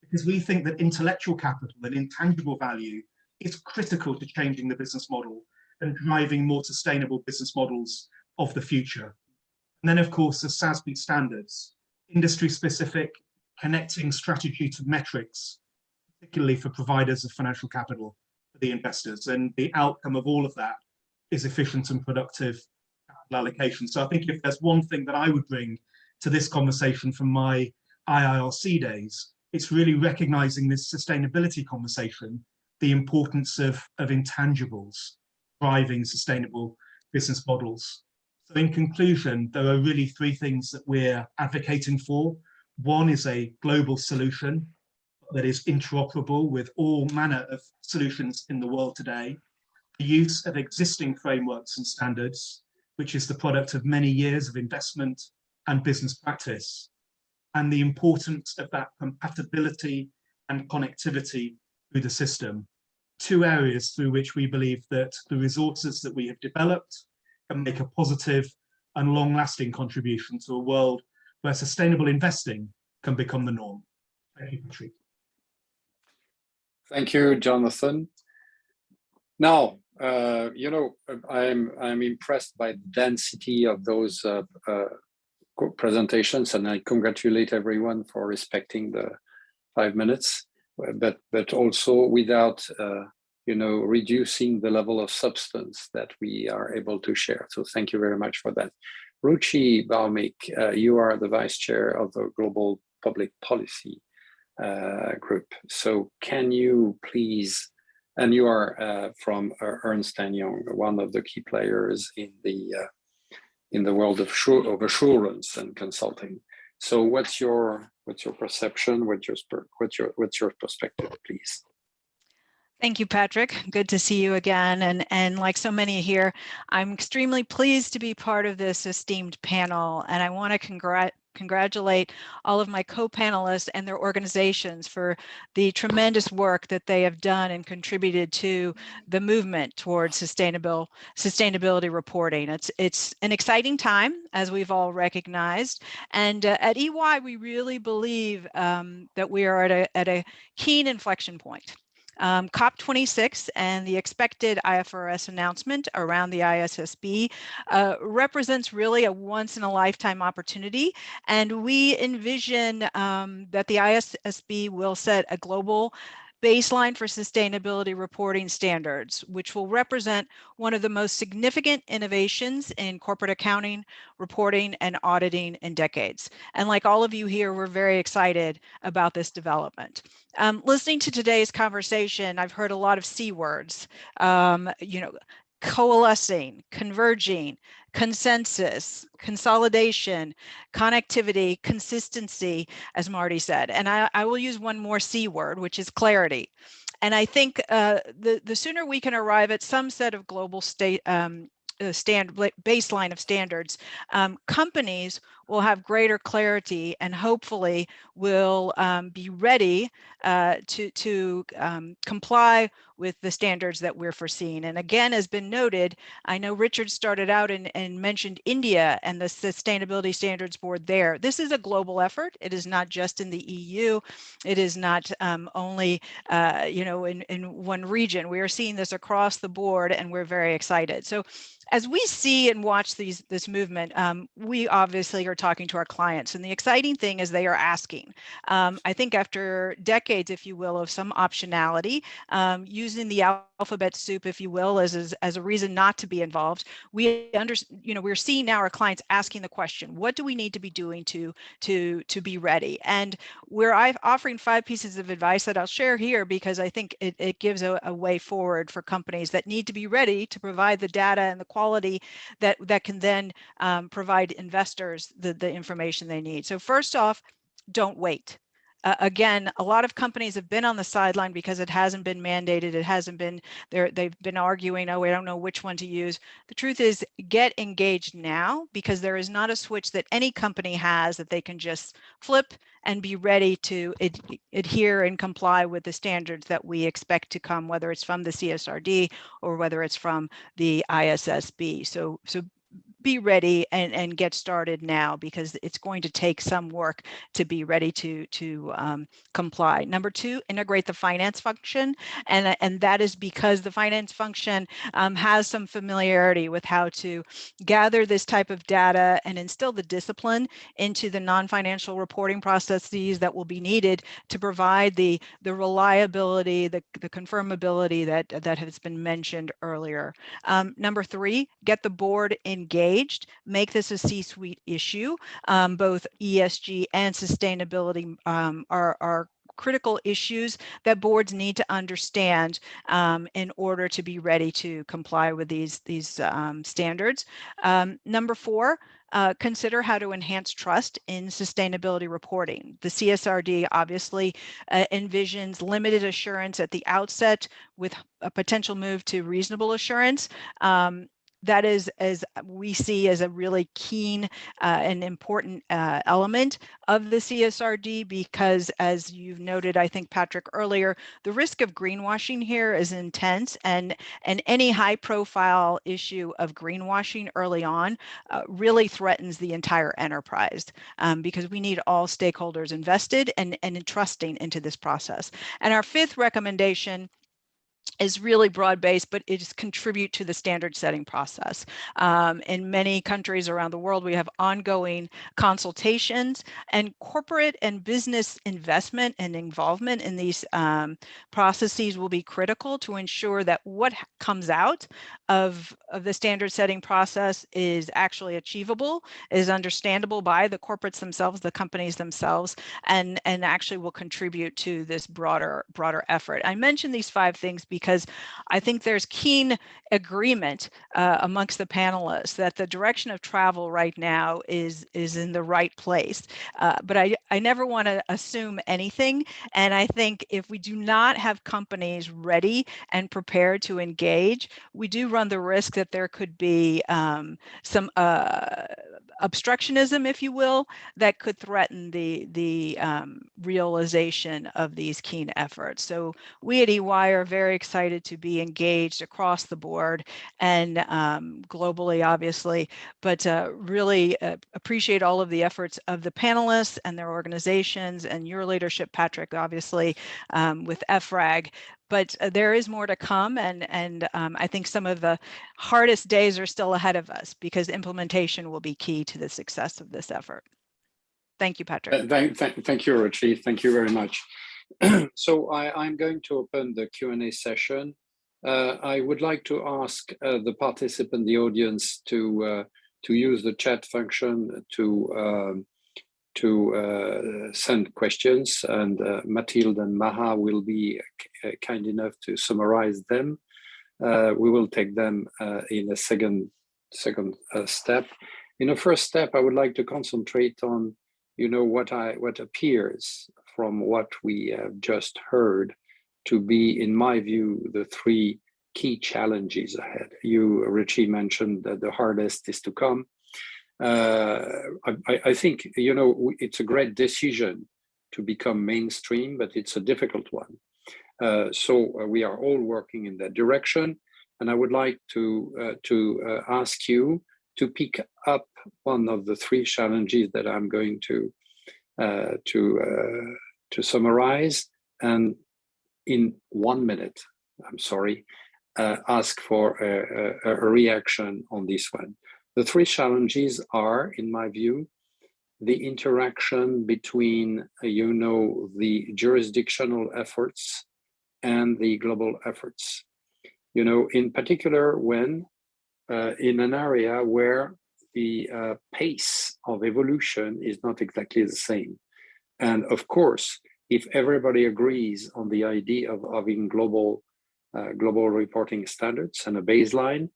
S9: because we think that intellectual capital and intangible value is critical to changing the business model and driving more sustainable business models of the future. And then, of course, the Dsb standards, industry-specific, connecting strategy to metrics, particularly for providers of financial capital for the investors. And the outcome of all of that is efficient and productive capital allocation. So I think if there's one thing that I would bring to this conversation from my IIRC days, it's really recognizing this sustainability conversation, the importance of intangibles driving sustainable business models. So in conclusion, there are really three things that we're advocating for. One is a global solution that is interoperable with all manner of solutions in the world today. The use of existing frameworks and standards, which is the product of many years of investment and business practice, and the importance of that compatibility and connectivity through the system. Two areas through which we believe that the resources that we have developed can make a positive and long-lasting contribution to a world where sustainable investing can become the norm. Thank you, Patrick.
S3: Thank you, Jonathan. Now, you know, I'm impressed by the density of those presentations, and I congratulate everyone for respecting the 5 minutes, but also without you know, reducing the level of substance that we are able to share. So thank you very much for that. Ruchi Baumik, you are the vice chair of the Global Public Policy Group. So can you please, and you are from Ernst & Young, one of the key players in the world of assurance and consulting. So what's your perception? What's your perspective, please?
S10: Thank you, Patrick. Good to see you again. And like so many here, I'm extremely pleased to be part of this esteemed panel. And I want to congratulate all of my co-panelists and their organizations for the tremendous work that they have done and contributed to the movement towards sustainability reporting. It's an exciting time, as we've all recognized. And at EY, we really believe that we are at a keen inflection point. COP26 and the expected IFRS announcement around the ISSB represents really a once-in-a-lifetime opportunity, and we envision that the ISSB will set a global baseline for sustainability reporting standards, which will represent one of the most significant innovations in corporate accounting, reporting, and auditing in decades. And like all of you here, we're very excited about this development. Listening to today's conversation, I've heard a lot of C words, you know, coalescing, converging, consensus, consolidation, connectivity, consistency, as Marty said. And I will use one more C word, which is clarity. And I think the sooner we can arrive at some set of global baseline of standards, companies will have greater clarity and hopefully will be ready to comply with the standards that we're foreseeing. And again, has been noted, I know Richard started out and mentioned India and the Sustainability Standards Board there. This is a global effort. It is not just in the EU. It is not only you know, in one region. We are seeing this across the board, and we're very excited. So as we see and watch this movement, we obviously are talking to our clients, and the exciting thing is they are asking. I think after decades, if you will, of some optionality, using the alphabet soup, if you will, as a reason not to be involved, we're seeing now our clients asking the question, what do we need to be doing to be ready? And we're offering 5 pieces of advice that I'll share here because I think it gives a way forward for companies that need to be ready to provide the data and the quality that can then provide investors the information they need. So first off, don't wait. Again, a lot of companies have been on the sideline because it hasn't been mandated. It hasn't been there. They've been arguing, oh, we don't know which one to use. The truth is, get engaged now, because there is not a switch that any company has that they can just flip and be ready to adhere and comply with the standards that we expect to come, whether it's from the CSRD or whether it's from the ISSB. So be ready and get started now, because it's going to take some work to be ready to comply. Number 2, integrate the finance function, and that is because the finance function has some familiarity with how to gather this type of data and instill the discipline into the non-financial reporting processes that will be needed to provide the reliability, the confirmability that has been mentioned earlier. Number 3, get the board engaged. Make this a C-suite issue. Both ESG and sustainability are critical issues that boards need to understand in order to be ready to comply with these standards. Number 4, consider how to enhance trust in sustainability reporting. The CSRD obviously envisions limited assurance at the outset with a potential move to reasonable assurance. That is, as we see, as a really keen and important element of the CSRD, because as you've noted, I think, Patrick, earlier, the risk of greenwashing here is intense, and any high profile issue of greenwashing early on really threatens the entire enterprise, because we need all stakeholders invested and entrusting into this process. And our 5th recommendation is really broad-based, but it is contribute to the standard setting process. In many countries around the world, we have ongoing consultations, and corporate and business investment and involvement in these processes will be critical to ensure that what comes out of the standard setting process is actually achievable, is understandable by the corporates themselves, the companies themselves, and actually will contribute to this broader effort. I mentioned these 5 things because I think there's keen agreement amongst the panelists that the direction of travel right now is in the right place. But I never want to assume anything. And I think if we do not have companies ready and prepared to engage, we do run the risk that there could be some obstructionism, if you will, that could threaten the realization of these keen efforts. So we at EY are very excited to be engaged across the board and globally, obviously, but really appreciate all of the efforts of the panelists and their organizations and your leadership, Patrick, obviously, with EFRAG. But there is more to come, and I think some of the hardest days are still ahead of us because implementation will be key to the success of this effort. Thank you, Patrick.
S3: Thank you, Richie. Thank you very much. So I'm going to open the Q&A session. I would like to ask the participant, the audience, to use the chat function to send questions, and Mathilde and Maha will be kind enough to summarize them. We will take them in a second step. In a first step, I would like to concentrate on, what appears from what we have just heard to be, in my view, the 3 key challenges ahead. You, Richie, mentioned that the hardest is to come. I think, it's a great decision to become mainstream, but it's a difficult one. So we are all working in that direction. And I would like to ask you to pick up one of the 3 challenges that I'm going to summarize, and in 1 minute, I'm sorry, ask for a reaction on this one. The 3 challenges are, in my view, the interaction between, the jurisdictional efforts and the global efforts. In particular, when in an area where the pace of evolution is not exactly the same. And of course, if everybody agrees on the idea of having global reporting standards and a baseline,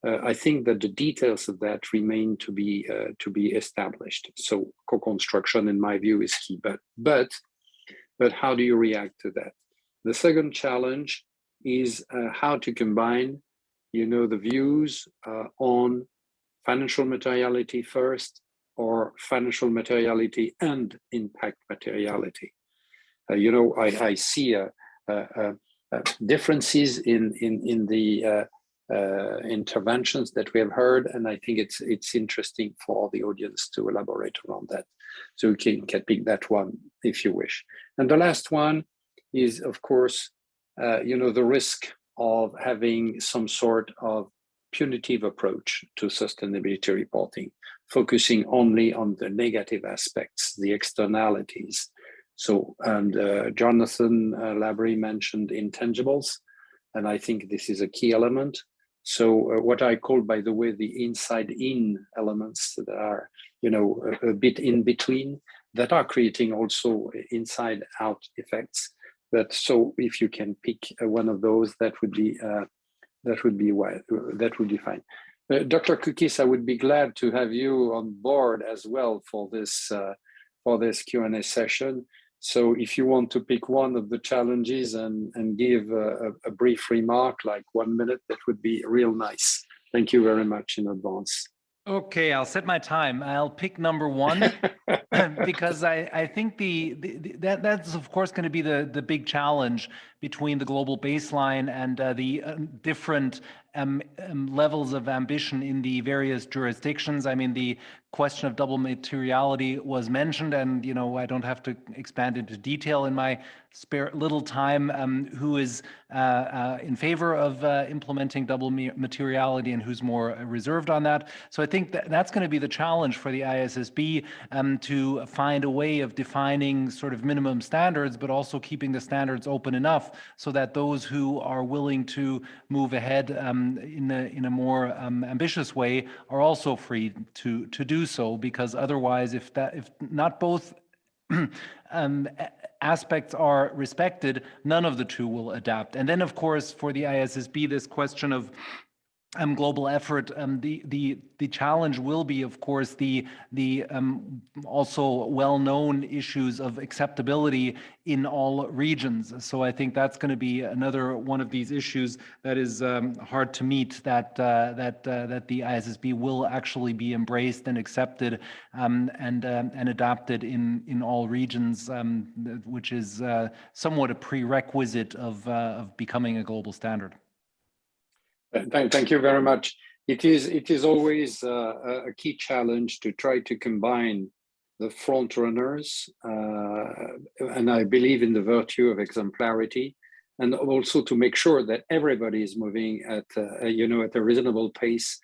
S3: I think that the details of that remain to be established. So co-construction, in my view, is key. But how do you react to that? The second challenge is how to combine, the views on financial materiality first, or financial materiality and impact materiality. I see differences in the interventions that we have heard, and I think it's interesting for the audience to elaborate around that. So we can pick that one if you wish. And the last one is, of course, the risk of having some sort of punitive approach to sustainability reporting, focusing only on the negative aspects, the externalities. So, and Jonathan Labrie mentioned intangibles, and I think this is a key element. So what I call, by the way, the inside-in elements that are, a bit in between, that are creating also inside out effects. But so if you can pick one of those, that would be fine. Dr. Kukis, I would be glad to have you on board as well for this Q&A session. So if you want to pick one of the challenges and give a brief remark, like 1 minute, that would be real nice. Thank you very much in advance.
S2: Okay, I'll set my time. I'll pick number one because I think that's of course going to be the big challenge between the global baseline and the different levels of ambition in the various jurisdictions. I mean, the question of double materiality was mentioned, and I don't have to expand into detail in my spare little time who is in favor of implementing double materiality and who's more reserved on that. So I think that's going to be the challenge for the ISSB to find a way of defining sort of minimum standards, but also keeping the standards open enough so that those who are willing to move ahead in a more ambitious way are also free to do so, because otherwise, if not both aspects are respected, none of the two will adapt. And then, of course, for the ISSB, this question of global effort, the challenge will be, of course, the also well-known issues of acceptability in all regions. So I think that's going to be another one of these issues that is hard to meet, that the ISSB will actually be embraced and accepted and adopted in all regions, which is somewhat a prerequisite of becoming a global standard.
S3: Thank you very much. It is always a key challenge to try to combine the front runners, and I believe in the virtue of exemplarity, and also to make sure that everybody is moving at a reasonable pace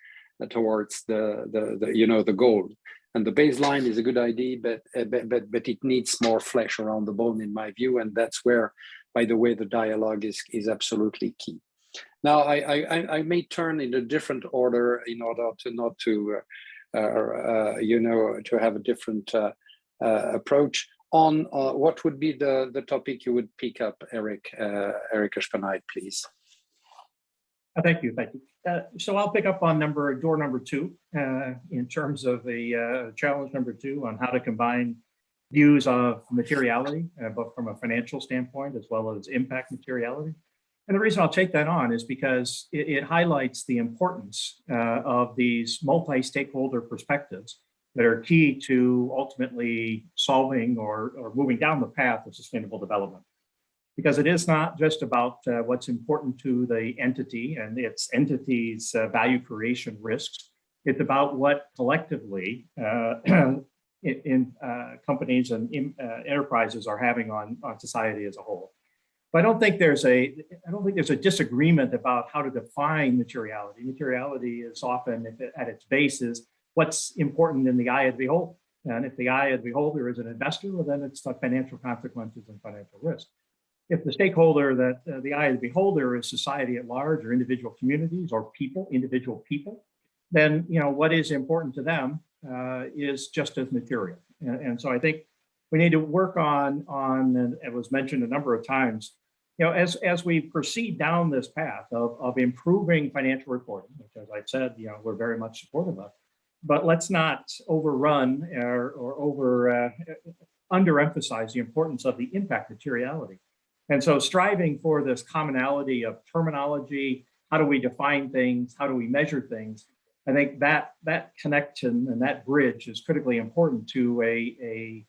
S3: towards the goal. And the baseline is a good idea, but it needs more flesh around the bone, in my view, and that's where, by the way, the dialogue is absolutely key. Now, I may turn in a different order in order to not to, to have a different approach on what would be the topic you would pick up, Eric Espenheid, please.
S5: Thank you. So I'll pick up on door number 2 in terms of the challenge number 2 on how to combine views of materiality, both from a financial standpoint as well as impact materiality. And the reason I'll take that on is because it highlights the importance of these multi-stakeholder perspectives that are key to ultimately solving or moving down the path of sustainable development. Because it is not just about what's important to the entity and its entity's value creation risks. It's about what collectively companies and enterprises are having on society as a whole. But I don't think there's a disagreement about how to define materiality. Materiality is often, at its base, is what's important in the eye of the beholder. And if the eye of the beholder is an investor, well, then it's the financial consequences and financial risk. If the stakeholder that the eye of the beholder is society at large, or individual communities, or individual people, then what is important to them is just as material. And so I think we need to work on, and it was mentioned a number of times, as we proceed down this path of improving financial reporting, which, as I said, we're very much supportive of, but let's not overrun or underemphasize the importance of the impact materiality. And so striving for this commonality of terminology, how do we define things, how do we measure things, I think that connection and that bridge is critically important to a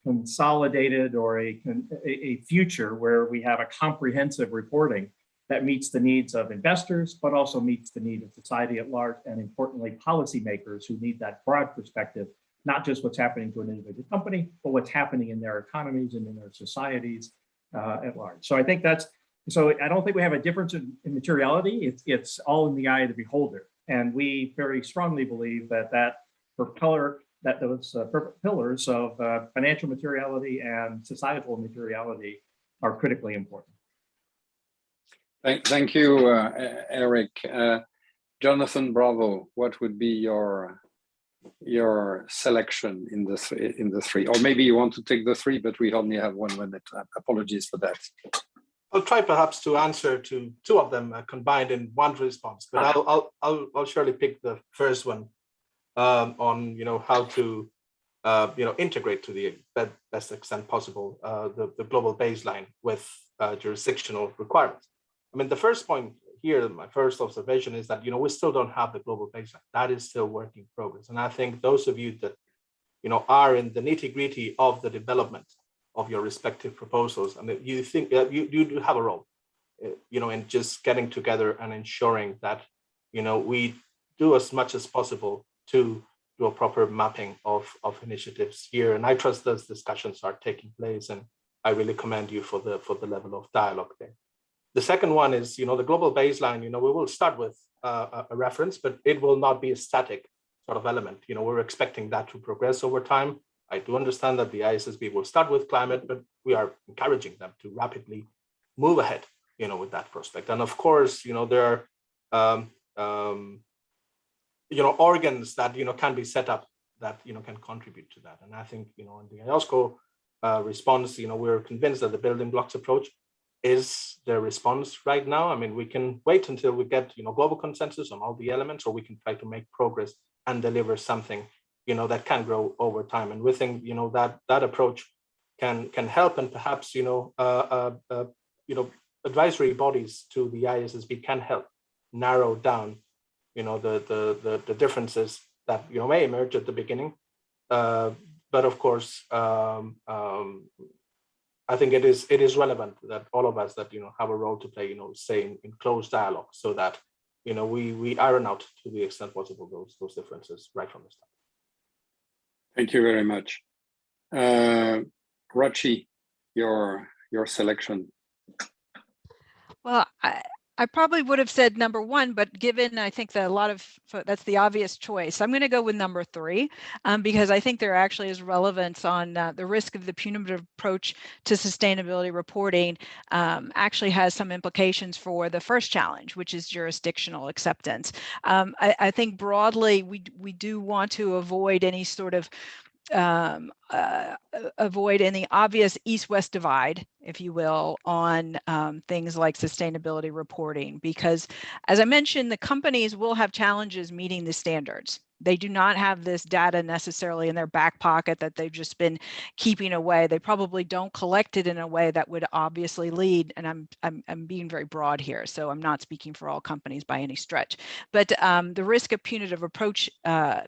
S5: consolidated or a future where we have a comprehensive reporting that meets the needs of investors, but also meets the need of society at large, and importantly, policymakers who need that broad perspective, not just what's happening to an individual company, but what's happening in their economies and in their societies at large. So I think so I don't think we have a difference in materiality. It's all in the eye of the beholder. And we very strongly believe that those pillars of financial materiality and societal materiality are critically important.
S3: Thank you, Eric. Jonathan Bravo, what would be your your selection in the three, or maybe you want to take the three, but we only have 1 minute. Apologies for that.
S7: I'll try perhaps to answer to two of them combined in one response, but I'll surely pick the first one on how to integrate to the best extent possible the global baseline with jurisdictional requirements. I mean, the first point here, my first observation is that we still don't have the global baseline. That is still work in progress, and I think those of you that are in the nitty-gritty of the development of your respective proposals, and you think that you do have a role, in just getting together and ensuring that we do as much as possible to do a proper mapping of initiatives here. And I trust those discussions are taking place, and I really commend you for the level of dialogue there. The second one is, the global baseline, we will start with a reference, but it will not be a static sort of element. We're expecting that to progress over time. I do understand that the ISSB will start with climate, but we are encouraging them to rapidly move ahead, with that prospect. And of course, there are, organs that, can be set up that, can contribute to that. And I think, in the IOSCO response, we're convinced that the building blocks approach is the response right now. I mean, we can wait until we get, global consensus on all the elements, or we can try to make progress and deliver something, that can grow over time. And we think, that approach can help, and perhaps, advisory bodies to the ISSB can help narrow down, the differences that, may emerge at the beginning. But of course, I think it is relevant that all of us that, have a role to play, stay in close dialogue, so that, we iron out to the extent possible those differences right from the start.
S3: Thank you very much. Rachi, your selection.
S10: Well, I probably would have said number one, but given I think that that's the obvious choice, I'm going to go with number three, because I think there actually is relevance on the risk of the punitive approach to sustainability reporting actually has some implications for the first challenge, which is jurisdictional acceptance. I think broadly, we do want to avoid any sort of avoid any obvious east-west divide, if you will, on things like sustainability reporting, because as I mentioned, the companies will have challenges meeting the standards. They do not have this data necessarily in their back pocket that they've just been keeping away. They probably don't collect it in a way that would obviously lead, and I'm being very broad here, so I'm not speaking for all companies by any stretch, but the risk of punitive approach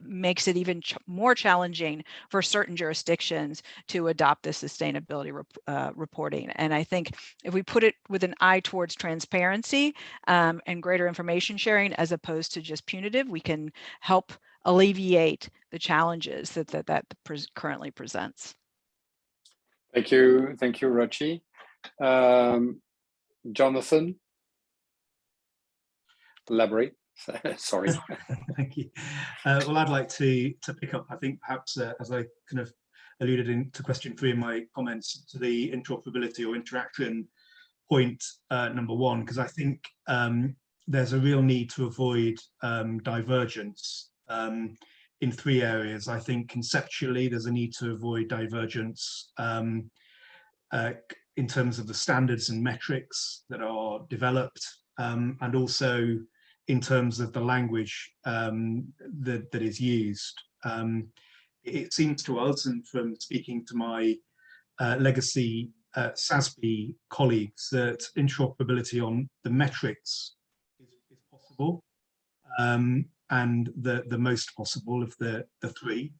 S10: makes it even more challenging for certain jurisdictions to adopt this sustainability reporting. And I think if we put it with an eye towards transparency and greater information sharing as opposed to just punitive, we can help alleviate the challenges that currently presents.
S3: Thank you, Rachi. Jonathan, elaborate. Sorry.
S9: Thank you. Well, I'd like to pick up, I think perhaps as I kind of alluded to question 3 in my comments, to the interoperability or interaction point number 1, because I think there's a real need to avoid divergence in 3 areas. I think conceptually there's a need to avoid divergence in terms of the standards and metrics that are developed, and also in terms of the language that is used. It seems to us, and from speaking to my legacy SASB colleagues, that interoperability on the metrics is possible, and the most possible of the 3.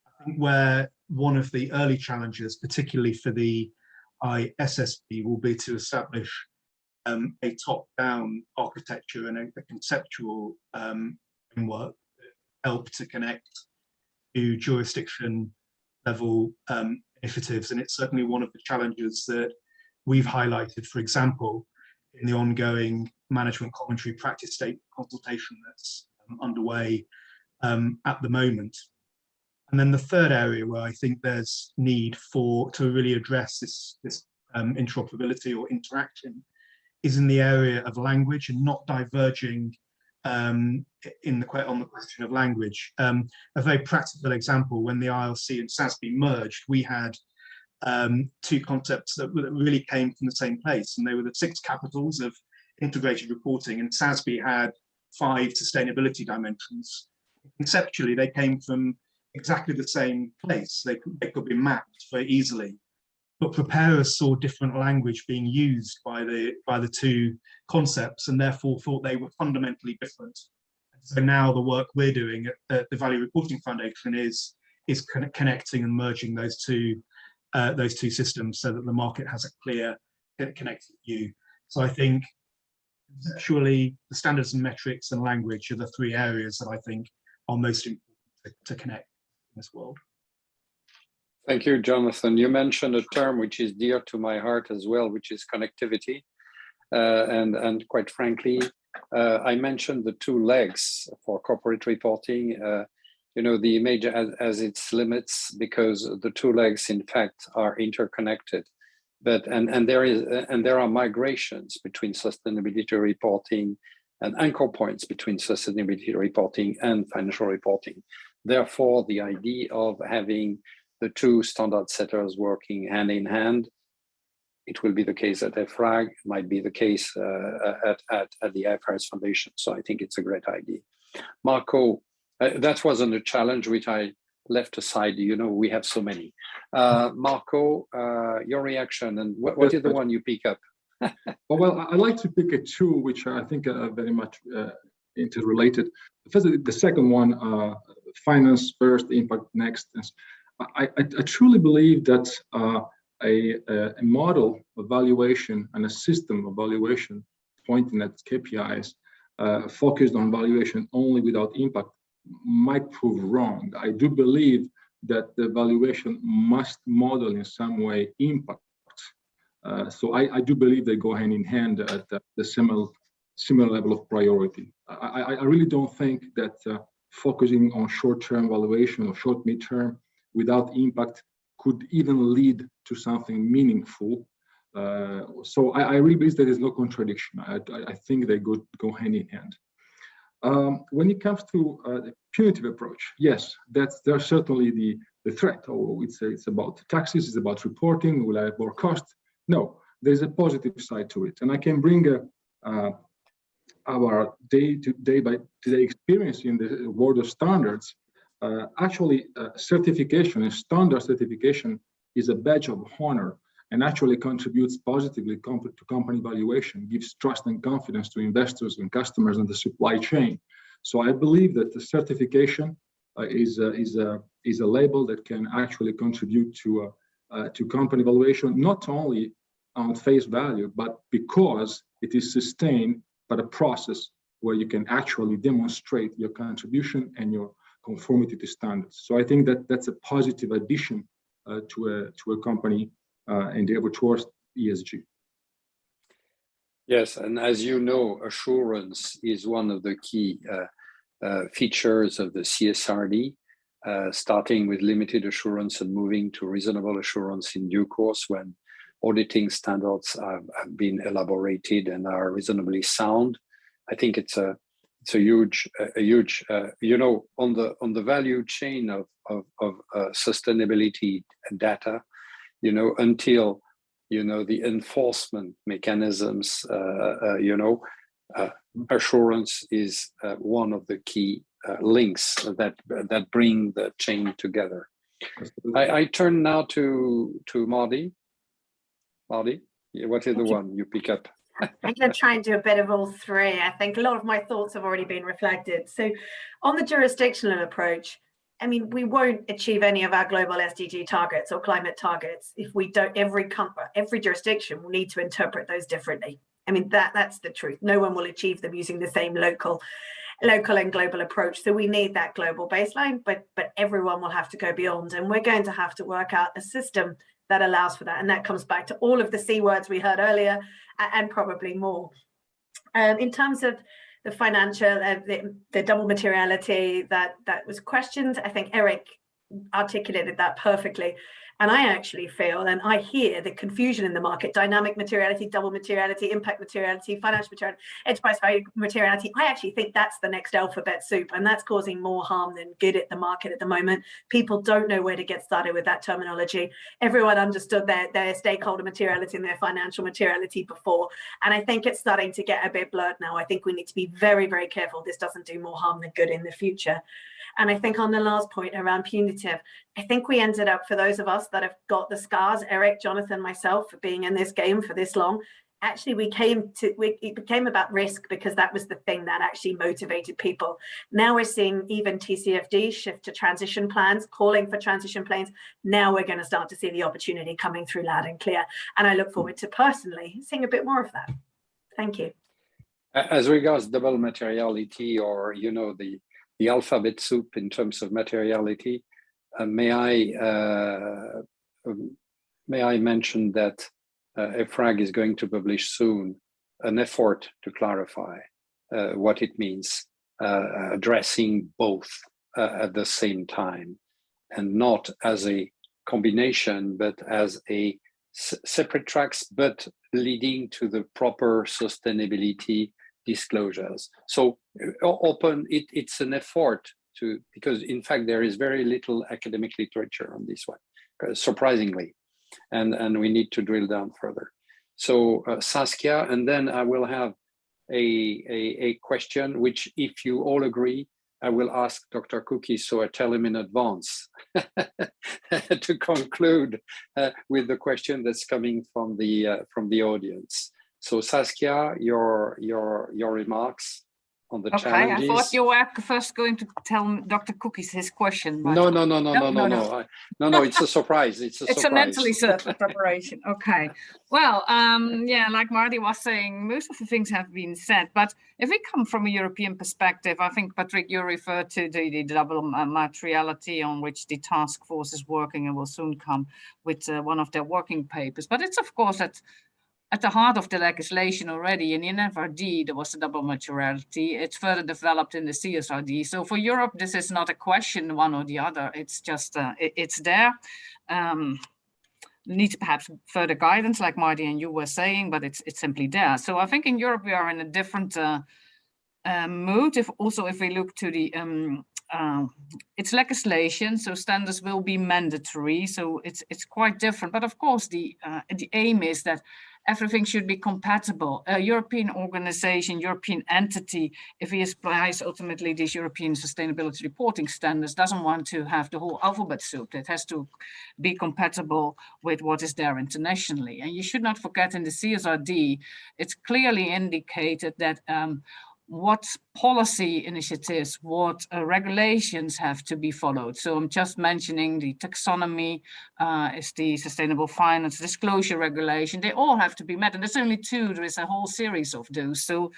S9: I think where one of the early challenges, particularly for the ISSB, will be to establish a top-down architecture and a conceptual framework that help to connect to jurisdiction level initiatives. And it's certainly one of the challenges that we've highlighted, for example, in the ongoing management commentary practice statement consultation that's underway at the moment. And then the third area where I think there's need to really address this interoperability or interaction is in the area of language, and not diverging on the question of language. A very practical example: when the ILC and Cdsb merged, we had two concepts that really came from the same place, and they were the 6 capitals of integrated reporting, and Cdsb had 5 sustainability dimensions. Conceptually, they came from exactly the same place. They could be mapped very easily, but preparers saw different language being used by the two concepts, and therefore thought they were fundamentally different. So now the work we're doing at the Value Reporting Foundation is connecting and merging those two systems so that the market has a clear connected view. So I think conceptually, the standards and metrics and language are the 3 areas that I think are most important to connect in this world.
S3: Thank you, Jonathan. You mentioned a term which is dear to my heart as well, which is connectivity. And quite frankly, I mentioned the 2 legs for corporate reporting. The image has its limits because the 2 legs, in fact, are interconnected. But there are migrations between sustainability reporting and anchor points between sustainability reporting and financial reporting. Therefore, the idea of having the 2 standard setters working hand in hand, it will be the case at EFRAG, it might be the case at the IFRS Foundation. So I think it's a great idea. Marco, that wasn't a challenge which I left aside. We have so many. Marco, your reaction, and what is the one you pick up?
S8: Well, I like to pick 2, which I think are very much interrelated. First, the second one, finance first, impact next. I truly believe that a model evaluation and a system evaluation pointing at KPIs focused on valuation only without impact might prove wrong. I do believe that the valuation must model in some way impact. So I do believe they go hand in hand at the similar level of priority. I really don't think that focusing on short-term valuation or short mid-term without impact could even lead to something meaningful. So I really believe there is no contradiction. I think they go hand in hand. When it comes to the punitive approach, yes, there's certainly the threat. Or it's about taxes, it's about reporting, will I have more cost? No, there's a positive side to it. And I can bring our day-by-day experience in the world of standards. Actually, certification and standard certification is a badge of honor and actually contributes positively to company valuation, gives trust and confidence to investors and customers and the supply chain. So I believe that the certification is a label that can actually contribute to company valuation, not only on face value, but because it is sustained by a process where you can actually demonstrate your contribution and your conformity to standards. So I think that that's a positive addition to a company endeavor towards ESG.
S3: Yes, and as you know, assurance is one of the key features of the CSRD, starting with limited assurance and moving to reasonable assurance in due course when auditing standards have been elaborated and are reasonably sound. I think it's a huge on the value chain of sustainability data, until the enforcement mechanisms, assurance is one of the key links that bring the chain together. I turn now to Mardi. Mardi, what is the one you pick up?
S6: I'm going to try and do a bit of all 3. I think a lot of my thoughts have already been reflected. So on the jurisdictional approach, I mean, we won't achieve any of our global SDG targets or climate targets if we don't, every jurisdiction will need to interpret those differently. I mean, that's the truth. No one will achieve them using the same local and global approach. So we need that global baseline, but everyone will have to go beyond. And we're going to have to work out a system that allows for that. And that comes back to all of the C words we heard earlier and probably more. In terms of the financial, the double materiality that was questioned, I think Eric articulated that perfectly. And I actually feel, and I hear the confusion in the market, dynamic materiality, double materiality, impact materiality, financial materiality, enterprise value materiality. I actually think that's the next alphabet soup, and that's causing more harm than good at the market at the moment. People don't know where to get started with that terminology. Everyone understood their stakeholder materiality and their financial materiality before. And I think it's starting to get a bit blurred now. I think we need to be very, very careful this doesn't do more harm than good in the future. And I think on the last point around punitive, I think we ended up, for those of us that have got the scars, Eric, Jonathan, myself, for being in this game for this long, actually it became about risk because that was the thing that actually motivated people. Now we're seeing even TCFD shift to transition plans, calling for transition plans. Now we're going to start to see the opportunity coming through loud and clear. And I look forward to personally seeing a bit more of that. Thank you.
S3: As regards double materiality, or the alphabet soup in terms of materiality, may I mention that EFRAG is going to publish soon an effort to clarify what it means, addressing both at the same time, and not as a combination, but as a separate tracks, but leading to the proper sustainability disclosures. So it's an effort because in fact there is very little academic literature on this one, surprisingly, and we need to drill down further. So Saskia, and then I will have a question which, if you all agree, I will ask Dr. Cookie, so I tell him in advance to conclude with the question that's coming from the audience. So Saskia, your remarks on the challenges.
S4: I thought you were first going to tell Dr. Cookies his question.
S3: No. It's a surprise. It's
S4: a mentally certain preparation. Okay. Well, like Marty was saying, most of the things have been said. But if we come from a European perspective, I think, Patrick, you referred to the double materiality on which the task force is working and will soon come with one of their working papers. But it's, of course, at the heart of the legislation already. In the NFRD, there was a double materiality. It's further developed in the CSRD. So for Europe, this is not a question, one or the other. It's just, it's there. Needs perhaps further guidance, like Marty and you were saying, but it's simply there. So I think in Europe, we are in a different mood. If we look to the, it's legislation, so standards will be mandatory. So it's quite different. But of course, the aim is that everything should be compatible. A European organization, European entity, if he applies ultimately these European sustainability reporting standards, doesn't want to have the whole alphabet soup. It has to be compatible with what is there internationally. And you should not forget, in the CSRD, it's clearly indicated that what policy initiatives, what regulations have to be followed. So I'm just mentioning the taxonomy, is the sustainable finance disclosure regulation. They all have to be met, and there's only two. There is a whole series of those. So,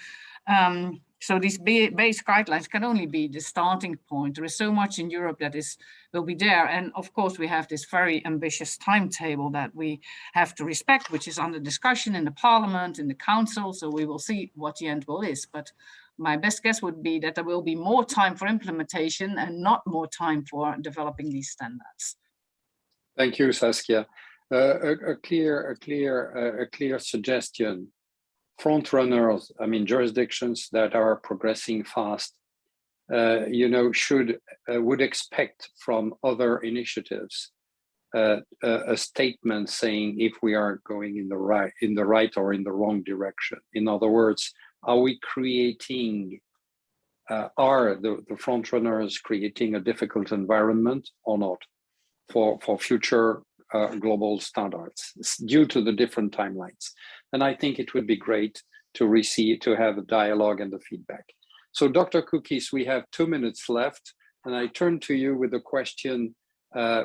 S4: so these base guidelines can only be the starting point. There is so much in Europe that will be there, and of course we have this very ambitious timetable that we have to respect, which is under discussion in the Parliament, in the Council. So we will see what the end goal is, but my best guess would be that there will be more time for implementation and not more time for developing these standards.
S3: Thank you, Saskia. A clear suggestion. Front runners, I mean, jurisdictions that are progressing fast, would expect from other initiatives a statement saying if we are going in the right or in the wrong direction. In other words, are we creating, are the front runners creating a difficult environment or not for future global standards due to the different timelines? And I think it would be great to have a dialogue and the feedback. So Dr. Cookies, we have 2 minutes left, and I turn to you with a question,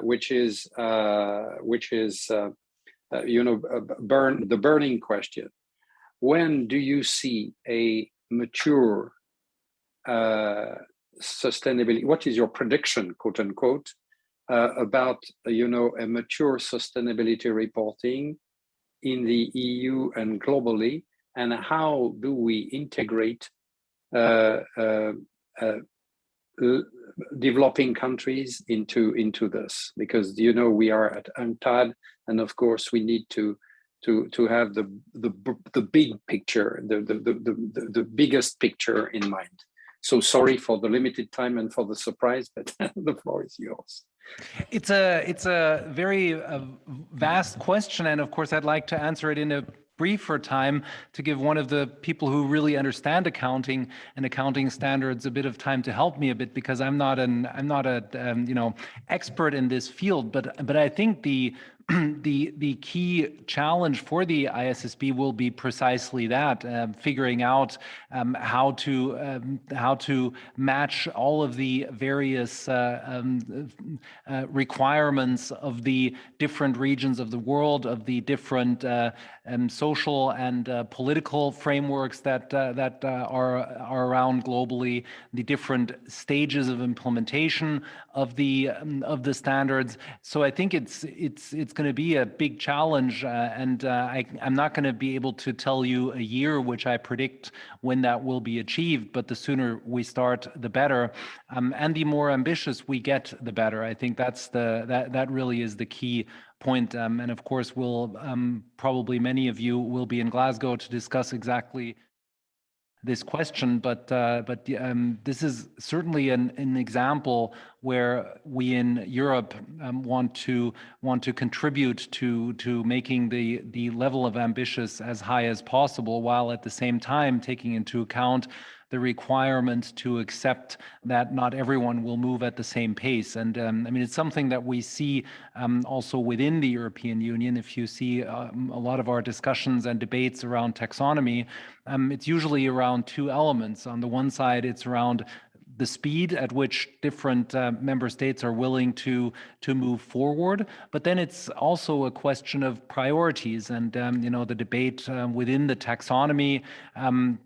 S3: which is the burning question. When do you see a mature sustainability? What is your prediction, quote unquote, about a mature sustainability reporting in the EU and globally, and how do we integrate developing countries into this, because we are at UNCTAD, and of course we need to have the big picture, the biggest picture in mind. So sorry for the limited time and for the surprise, but the floor is yours.
S2: It's a very vast question, and of course I'd like to answer it in a briefer time to give one of the people who really understand accounting and accounting standards a bit of time to help me a bit, because I'm not a expert in this field, but I think the key challenge for the ISSB will be precisely that, figuring out how to match all of the various requirements of the different regions of the world, of the different social and political frameworks that are around globally, the different stages of implementation of the standards. So I think it's going to be a big challenge, and I'm not going to be able to tell you a year which I predict when that will be achieved, but the sooner we start, the better, and the more ambitious we get, the better. I think that really is the key point, and of course, we'll probably many of you will be in Glasgow to discuss exactly this question, but this is certainly an example where we in Europe want to contribute to making the level of ambitious as high as possible, while at the same time taking into account the requirement to accept that not everyone will move at the same pace. And I mean, it's something that we see also within the European Union. If you see a lot of our discussions and debates around taxonomy, it's usually around two elements. On the one side, it's around the speed at which different member states are willing to move forward, but then it's also a question of priorities, and the debate within the taxonomy on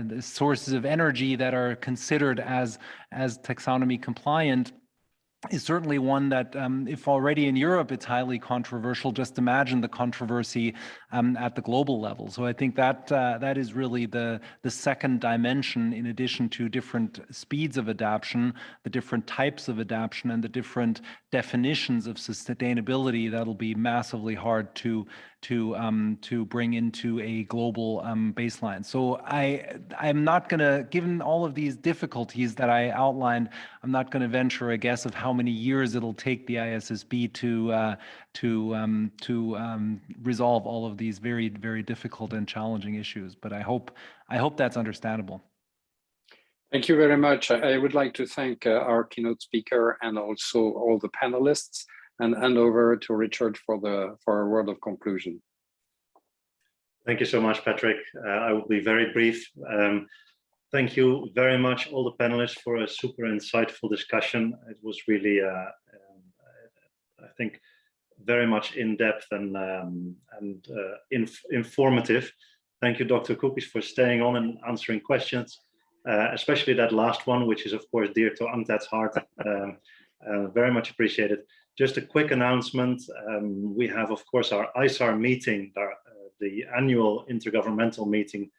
S2: the sources of energy that are considered as taxonomy compliant is certainly one that, if already in Europe it's highly controversial, just imagine the controversy at the global level. So I think that is really the second dimension, in addition to different speeds of adaptation, the different types of adaptation, and the different definitions of sustainability that'll be massively hard to bring into a global baseline. So I'm not going to, given all of these difficulties that I outlined, I'm not going to venture a guess of how many years it'll take the ISSB to resolve all of these very, very difficult and challenging issues. But I hope that's understandable.
S3: Thank you very much. I would like to thank our keynote speaker and also all the panelists, and hand over to Richard for a word of conclusion.
S1: Thank you so much, Patrick. I will be very brief. Thank you very much, all the panelists, for a super insightful discussion. It was really, I think, very much in-depth and informative. Thank you, Dr. Kukis, for staying on and answering questions, especially that last one, which is, of course, dear to UNCTAD's heart. Very much appreciated. Just a quick announcement. We have, of course, our ISAR meeting, the annual intergovernmental meeting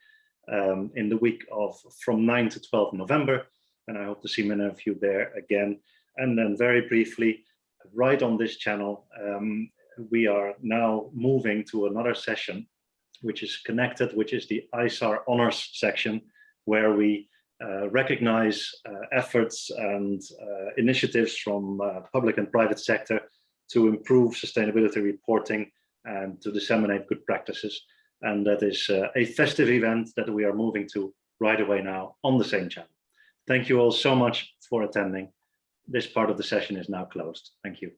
S1: in the week from 9 to 12 November. And I hope to see many of you there again. And then very briefly, right on this channel, we are now moving to another session, which is connected, which is the ISAR Honors section, where we recognize efforts and initiatives from public and private sector to improve sustainability reporting and to disseminate good practices. And that is a festive event that we are moving to right away now on the same channel. Thank you all so much for attending. This part of the session is now closed. Thank you.